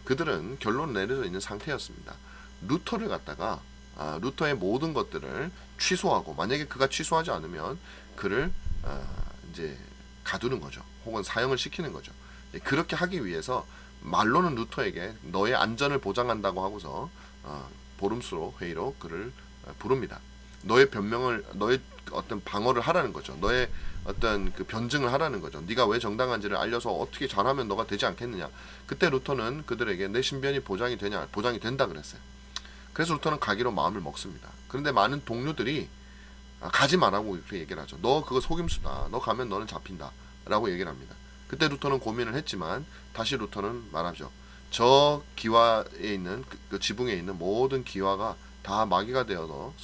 그들은 결론을 내려져 있는 상태였습니다. 루터를 갖다가 루터의 모든 것들을 취소하고 만약에 그가 취소하지 않으면 그를 이제 가두는 거죠. 혹은 사형을 시키는 거죠. 그렇게 하기 위해서 말로는 루터에게 너의 안전을 보장한다고 하고서 보름수로 회의로 그를 부릅니다. 너의 변명을 너의 어떤 방어를 하라는 거죠. 너의 어떤 그 변증을 하라는 거죠. 네가 왜 정당한지를 알려서 어떻게 잘하면 너가 되지 않겠느냐. 그때 루터는 그들에게 내 신변이 보장이 되냐, 보장이 된다 그랬어요. 그래서 루터는 가기로 마음을 먹습니다. 그런데 많은 동료들이 가지 말라고 이렇게 얘기를 하죠. 너 그거 속임수다. 너 가면 너는 잡힌다. 라고 얘기를 합니다. 그때 루터는 고민을 했지만 다시 루터는 말하죠. 저 기와에 있는 그 지붕에 있는 모든 기와가 다 마귀가 되어서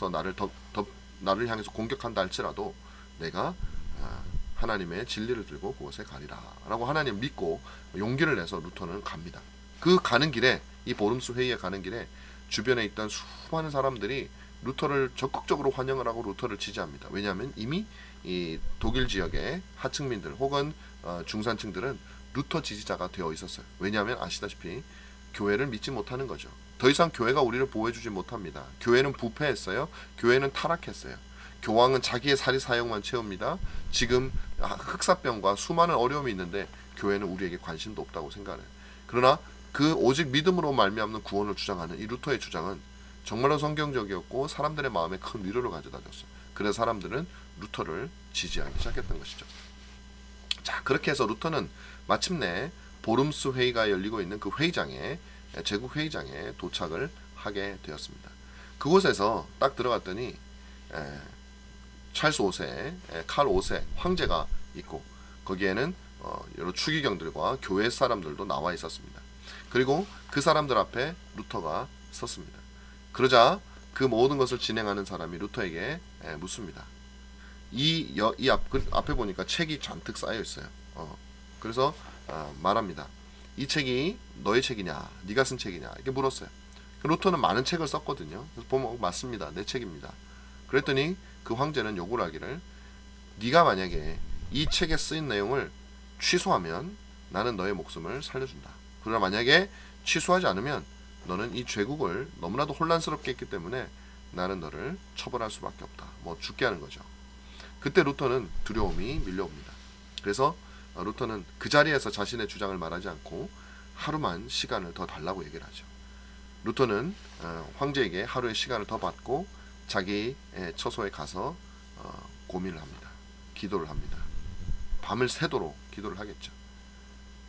나를 향해서 공격한다 할지라도 내가 하나님의 진리를 들고 그곳에 가리라 라고 하나님 믿고 용기를 내서 루터는 갑니다. 그 가는 길에 이 보름수 회의에 가는 길에 주변에 있던 수많은 사람들이 루터를 적극적으로 환영을 하고 루터를 지지합니다. 왜냐하면 이미 이 독일 지역의 하층민들 혹은 중산층들은 루터 지지자가 되어 있었어요. 왜냐하면 아시다시피 교회를 믿지 못하는 거죠. 더 이상 교회가 우리를 보호해주지 못합니다. 교회는 부패했어요. 교회는 타락했어요. 교황은 자기의 사리사욕만 채웁니다. 지금 흑사병과 수많은 어려움이 있는데 교회는 우리에게 관심도 없다고 생각해요. 그러나 그 오직 믿음으로 말미암는 구원을 주장하는 이 루터의 주장은 정말로 성경적이었고 사람들의 마음에 큰 위로를 가져다 줬어요. 그래서 사람들은 루터를 지지하기 시작했던 것이죠. 자, 그렇게 해서 루터는 마침내 보름수 회의가 열리고 있는 그 회의장에 제국 회의장에 도착을 하게 되었습니다. 그곳에서 딱 들어갔더니 찰스 5세, 칼 5세 황제가 있고 거기에는 여러 추기경들과 교회 사람들도 나와 있었습니다. 그리고 그 사람들 앞에 루터가 섰습니다. 그러자 그 모든 것을 진행하는 사람이 루터에게 묻습니다. 앞에 보니까 책이 잔뜩 쌓여 있어요. 그래서 말합니다. 이 책이 너의 책이냐, 네가 쓴 책이냐 이렇게 물었어요. 루터는 많은 책을 썼거든요. 그래서 보면 맞습니다, 내 책입니다. 그랬더니 그 황제는 요구를 하기를, 네가 만약에 이 책에 쓰인 내용을 취소하면 나는 너의 목숨을 살려준다. 그러나 만약에 취소하지 않으면 너는 이 죄국을 너무나도 혼란스럽게 했기 때문에 나는 너를 처벌할 수밖에 없다. 뭐 죽게 하는 거죠. 그때 루터는 두려움이 밀려옵니다. 그래서 루터는 그 자리에서 자신의 주장을 말하지 않고 하루만 시간을 더 달라고 얘기를 하죠. 루터는 황제에게 하루의 시간을 더 받고 자기의 처소에 가서 고민을 합니다. 기도를 합니다. 밤을 새도록 기도를 하겠죠.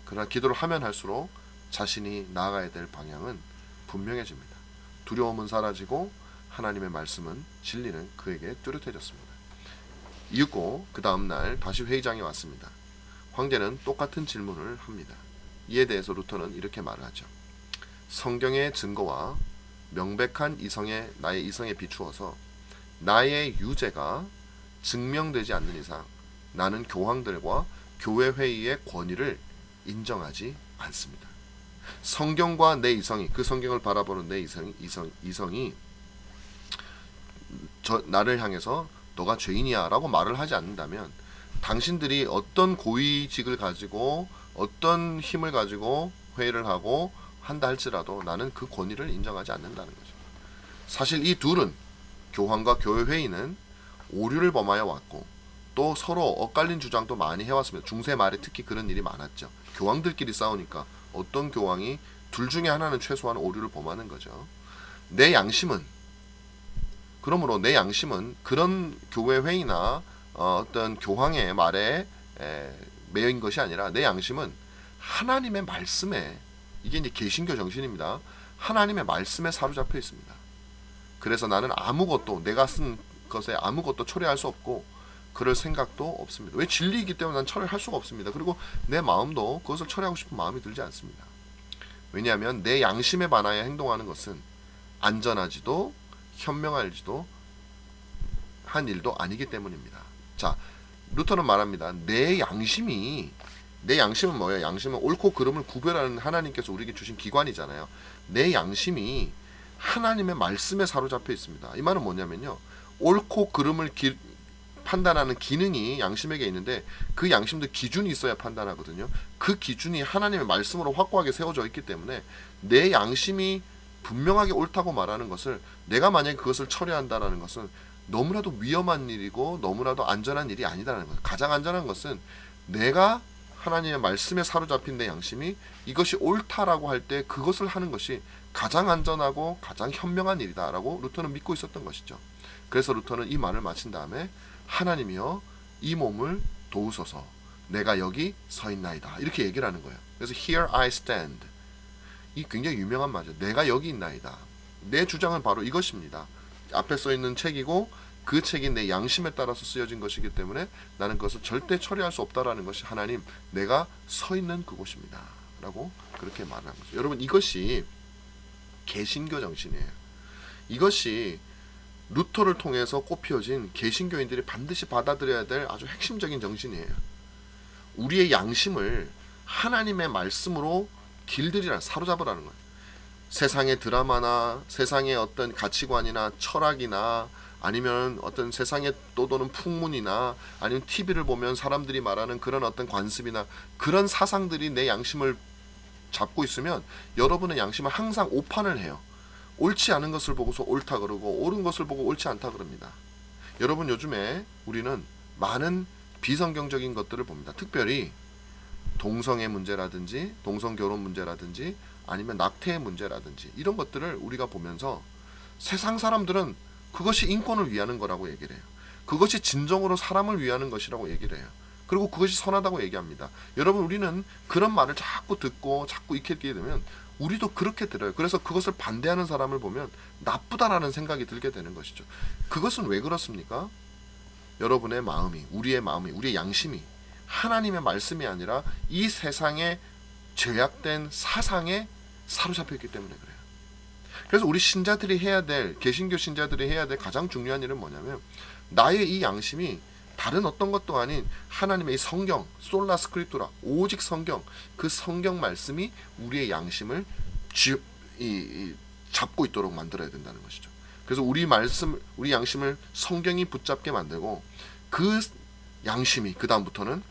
그러나 기도를 하면 할수록 자신이 나아가야 될 방향은 분명해집니다. 두려움은 사라지고 하나님의 말씀은, 진리는 그에게 뚜렷해졌습니다. 이윽고 그 다음날 다시 회의장에 왔습니다. 황제는 똑같은 질문을 합니다. 이에 대해서 루터는 이렇게 말을 하죠. 성경의 증거와 명백한 나의 이성에 비추어서 나의 유죄가 증명되지 않는 이상 나는 교황들과 교회 회의의 권위를 인정하지 않습니다. 성경과 내 이성이, 그 성경을 바라보는 내 이성이 나를 향해서 너가 죄인이야 라고 말을 하지 않는다면, 당신들이 어떤 고위직을 가지고 어떤 힘을 가지고 회의를 하고 한다 할지라도 나는 그 권위를 인정하지 않는다는 거죠. 사실 이 둘은, 교황과 교회 회의는 오류를 범하여 왔고 또 서로 엇갈린 주장도 많이 해왔습니다. 중세 말에 특히 그런 일이 많았죠. 교황들끼리 싸우니까 어떤 교황이 둘 중에 하나는 최소한 오류를 범하는 거죠. 그러므로 내 양심은 그런 교회 회의나 어떤 교황의 말에 매여인 것이 아니라, 내 양심은 하나님의 말씀에, 이게 이제 개신교 정신입니다. 하나님의 말씀에 사로잡혀 있습니다. 그래서 나는 내가 쓴 것에 아무것도 초래할 수 없고 그럴 생각도 없습니다. 왜? 진리이기 때문에 난 철회할 수가 없습니다. 그리고 내 마음도 그것을 철회하고 싶은 마음이 들지 않습니다. 왜냐하면 내 양심에 반하여 행동하는 것은 안전하지도 현명할지도 한 일도 아니기 때문입니다. 자, 루터는 말합니다. 내 양심은 뭐예요? 양심은 옳고 그름을 구별하는 하나님께서 우리에게 주신 기관이잖아요. 내 양심이 하나님의 말씀에 사로잡혀 있습니다. 이 말은 뭐냐면요, 옳고 그름을 판단하는 기능이 양심에게 있는데 그 양심도 기준이 있어야 판단하거든요. 그 기준이 하나님의 말씀으로 확고하게 세워져 있기 때문에 내 양심이 분명하게 옳다고 말하는 것을, 내가 만약에 그것을 철회한다는 것은 너무나도 위험한 일이고 너무나도 안전한 일이 아니다라는 거예요. 가장 안전한 것은 내가 하나님의 말씀에 사로잡힌 내 양심이 이것이 옳다라고 할 때 그것을 하는 것이 가장 안전하고 가장 현명한 일이다라고 루터는 믿고 있었던 것이죠. 그래서 루터는 이 말을 마친 다음에, 하나님이여 이 몸을 도우소서, 내가 여기 서 있나이다, 이렇게 얘기를 하는 거예요. 그래서 Here I stand, 이 굉장히 유명한 말이죠. 내가 여기 있나이다. 내 주장은 바로 이것입니다. 앞에 써 있는 책이고 그 책이 내 양심에 따라서 쓰여진 것이기 때문에 나는 그것을 절대 처리할 수 없다라는 것이, 하나님, 내가 서 있는 그곳입니다 라고 그렇게 말하는 거죠. 여러분, 이것이 개신교 정신이에요. 이것이 루터를 통해서 꽃피워진 개신교인들이 반드시 받아들여야 될 아주 핵심적인 정신이에요. 우리의 양심을 하나님의 말씀으로 사로잡으라는 거예요. 세상의 드라마나 세상의 어떤 가치관이나 철학이나 아니면 어떤 세상에 떠도는 풍문이나 아니면 TV를 보면 사람들이 말하는 그런 어떤 관습이나 그런 사상들이 내 양심을 잡고 있으면 여러분의 양심은 항상 오판을 해요. 옳지 않은 것을 보고서 옳다 그러고 옳은 것을 보고 옳지 않다 그럽니다. 여러분, 요즘에 우리는 많은 비성경적인 것들을 봅니다. 특별히 동성애 문제라든지 동성결혼 문제라든지 아니면 낙태의 문제라든지 이런 것들을 우리가 보면서 세상 사람들은 그것이 인권을 위하는 거라고 얘기를 해요. 그것이 진정으로 사람을 위하는 것이라고 얘기를 해요. 그리고 그것이 선하다고 얘기합니다. 여러분, 우리는 그런 말을 자꾸 듣고 자꾸 익히게 되면 우리도 그렇게 들어요. 그래서 그것을 반대하는 사람을 보면 나쁘다라는 생각이 들게 되는 것이죠. 그것은 왜 그렇습니까? 여러분의 마음이, 우리의 양심이 하나님의 말씀이 아니라 이 세상의 죄악된 사상에 사로잡혀 있기 때문에 그래요. 그래서 우리 신자들이 해야 될, 개신교 신자들이 해야 될 가장 중요한 일은 뭐냐면, 나의 이 양심이 다른 어떤 것도 아닌 하나님의 이 성경, 솔라 스크립투라, 오직 성경, 그 성경 말씀이 우리의 양심을 잡고 있도록 만들어야 된다는 것이죠. 그래서 우리 양심을 성경이 붙잡게 만들고, 그 양심이 그 다음부터는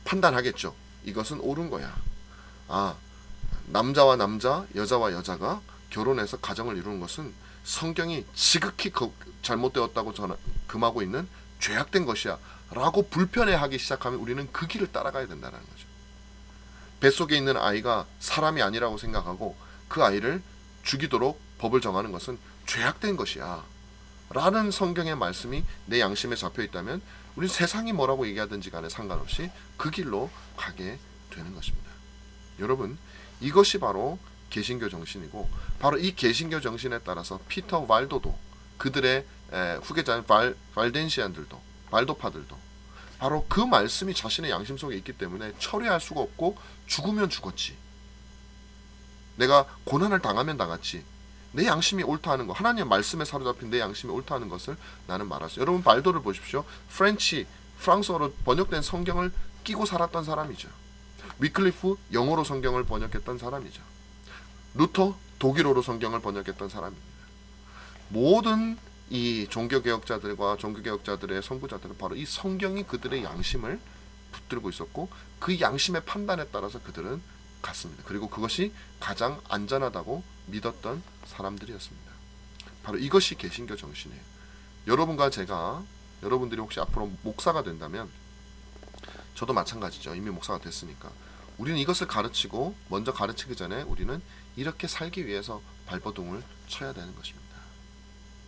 판단하겠죠. 이것은 옳은 거야. 남자와 남자, 여자와 여자가 결혼해서 가정을 이루는 것은 성경이 지극히 잘못되었다고 금하고 있는 죄악된 것이야 라고 불편해하기 시작하면 우리는 그 길을 따라가야 된다는 거죠. 뱃속에 있는 아이가 사람이 아니라고 생각하고 그 아이를 죽이도록 법을 정하는 것은 죄악된 것이야 라는 성경의 말씀이 내 양심에 잡혀 있다면 우리는 세상이 뭐라고 얘기하든지 간에 상관없이 그 길로 가게 되는 것입니다. 여러분, 이것이 바로 개신교 정신이고, 바로 이 개신교 정신에 따라서 피터 발도도, 그들의 후계자인 발덴시안들도, 발도파들도 바로 그 말씀이 자신의 양심 속에 있기 때문에 철회할 수가 없고, 죽으면 죽었지, 내가 고난을 당하면 당했지, 내 양심이 옳다 하는 거, 하나님의 말씀에 사로잡힌 내 양심이 옳다 하는 것을 나는 말할 수. 여러분, 발도를 보십시오. 프랑스어로 번역된 성경을 끼고 살았던 사람이죠. 위클리프 영어로 성경을 번역했던 사람이죠. 루터 독일어로 성경을 번역했던 사람입니다. 모든 이 종교개혁자들과 종교개혁자들의 선구자들은 바로 이 성경이 그들의 양심을 붙들고 있었고, 그 양심의 판단에 따라서 그들은 갔습니다. 그리고 그것이 가장 안전하다고 믿었던 사람들이었습니다. 바로 이것이 개신교 정신이에요. 여러분과 제가, 여러분들이 혹시 앞으로 목사가 된다면, 저도 마찬가지죠. 이미 목사가 됐으니까 우리는 이것을 가르치고, 먼저 가르치기 전에 우리는 이렇게 살기 위해서 발버둥을 쳐야 되는 것입니다.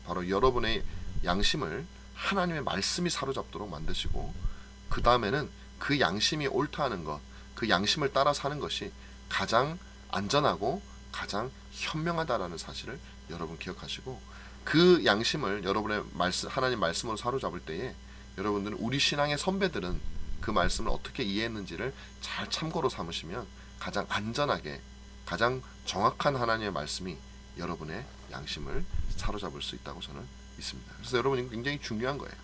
바로 여러분의 양심을 하나님의 말씀이 사로잡도록 만드시고, 그 다음에는 그 양심이 옳다 하는 것, 그 양심을 따라 사는 것이 가장 안전하고 가장 현명하다라는 사실을 여러분 기억하시고, 그 양심을 여러분의 하나님 말씀으로 사로잡을 때에 여러분들은, 우리 신앙의 선배들은 그 말씀을 어떻게 이해했는지를 잘 참고로 삼으시면 가장 안전하게, 가장 정확한 하나님의 말씀이 여러분의 양심을 사로잡을 수 있다고 저는 믿습니다. 그래서 여러분이 굉장히 중요한 거예요.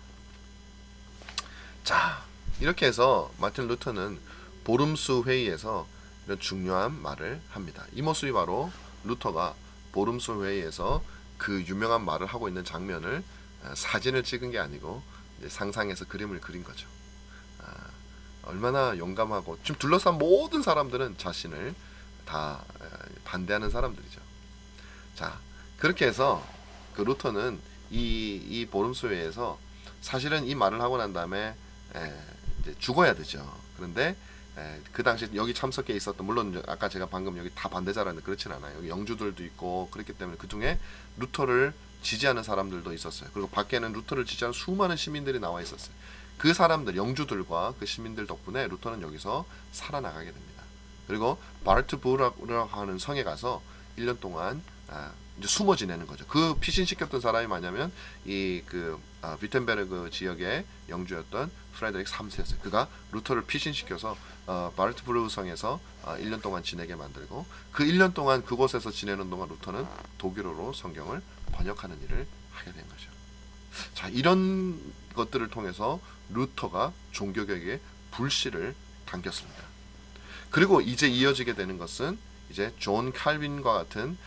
자, 이렇게 해서 마틴 루터는 보름수 회의에서 이런 중요한 말을 합니다. 이 모습이 바로 루터가 보름수 회의에서 그 유명한 말을 하고 있는 장면을 사진을 찍은 게 아니고 이제 상상해서 그림을 그린 거죠. 얼마나 용감하고, 지금 둘러싼 모든 사람들은 자신을 다 반대하는 사람들이죠. 자, 그렇게 해서 그 루터는 이 보름수회에서 사실은 이 말을 하고 난 다음에 이제 죽어야 되죠. 그런데 그 당시 여기 참석해 있었던, 물론 아까 제가 방금 여기 다 반대자라는데 그렇진 않아요. 여기 영주들도 있고 그렇기 때문에 그 중에 루터를 지지하는 사람들도 있었어요. 그리고 밖에는 루터를 지지하는 수많은 시민들이 나와 있었어요. 그 사람들, 영주들과 그 시민들 덕분에 루터는 여기서 살아나가게 됩니다. 그리고 바르트부르라고 하는 성에 가서 1년 동안 이제 숨어 지내는 거죠. 그 피신시켰던 사람이 뭐냐면 비텐베르그 지역의 영주였던 프레데릭 3세였어요. 그가 루터를 피신시켜서 바르트부르 성에서 1년 동안 지내게 만들고, 그 1년 동안 그곳에서 지내는 동안 루터는 독일어로 성경을 번역하는 일을 하게 된 거죠. 자, 이런 것들을 통해서 루터가 종교개혁의 불씨를 당겼습니다. 그리고 이제 이어지게 되는 것은 이제 존 칼빈과 같은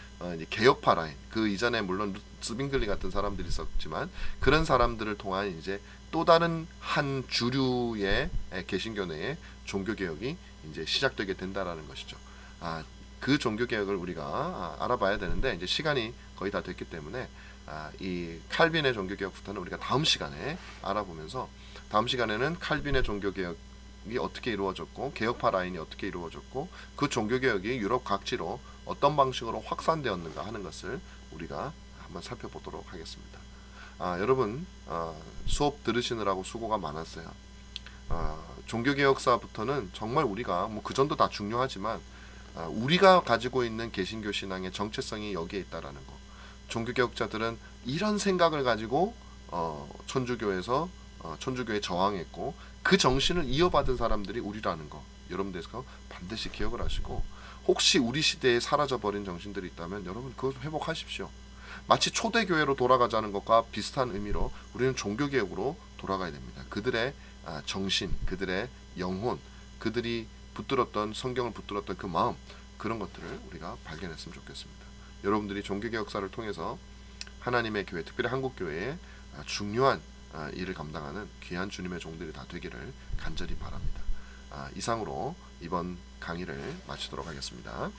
개혁파 라인, 그 이전에 물론 스빙글리 같은 사람들이 있었지만 그런 사람들을 통한 이제 또 다른 한 주류의 개신교 내의 종교개혁이 이제 시작되게 된다라는 것이죠. 그 종교개혁을 우리가 알아봐야 되는데 이제 시간이 거의 다 됐기 때문에 이 칼빈의 종교개혁부터는 우리가 다음 시간에 알아보면서, 다음 시간에는 칼빈의 종교개혁이 어떻게 이루어졌고 개혁파 라인이 어떻게 이루어졌고 그 종교개혁이 유럽 각지로 어떤 방식으로 확산되었는가 하는 것을 우리가 한번 살펴보도록 하겠습니다. 여러분 수업 들으시느라고 수고가 많았어요. 종교개혁사부터는 정말 우리가 뭐 그전도 다 중요하지만 우리가 가지고 있는 개신교 신앙의 정체성이 여기에 있다라는 거. 종교개혁자들은 이런 생각을 가지고 천주교에서 천주교에 저항했고 그 정신을 이어받은 사람들이 우리라는 거 여러분들께서 반드시 기억을 하시고, 혹시 우리 시대에 사라져버린 정신들이 있다면 여러분 그것 회복하십시오. 마치 초대교회로 돌아가자는 것과 비슷한 의미로 우리는 종교개혁으로 돌아가야 됩니다. 그들의 정신, 그들의 영혼, 그들이 붙들었던 성경을 붙들었던 그 마음, 그런 것들을 우리가 발견했으면 좋겠습니다. 여러분들이 종교개혁사를 통해서 하나님의 교회, 특별히 한국교회의 중요한 일을 감당하는 귀한 주님의 종들이 다 되기를 간절히 바랍니다. 이상으로 이번 강의를 마치도록 하겠습니다.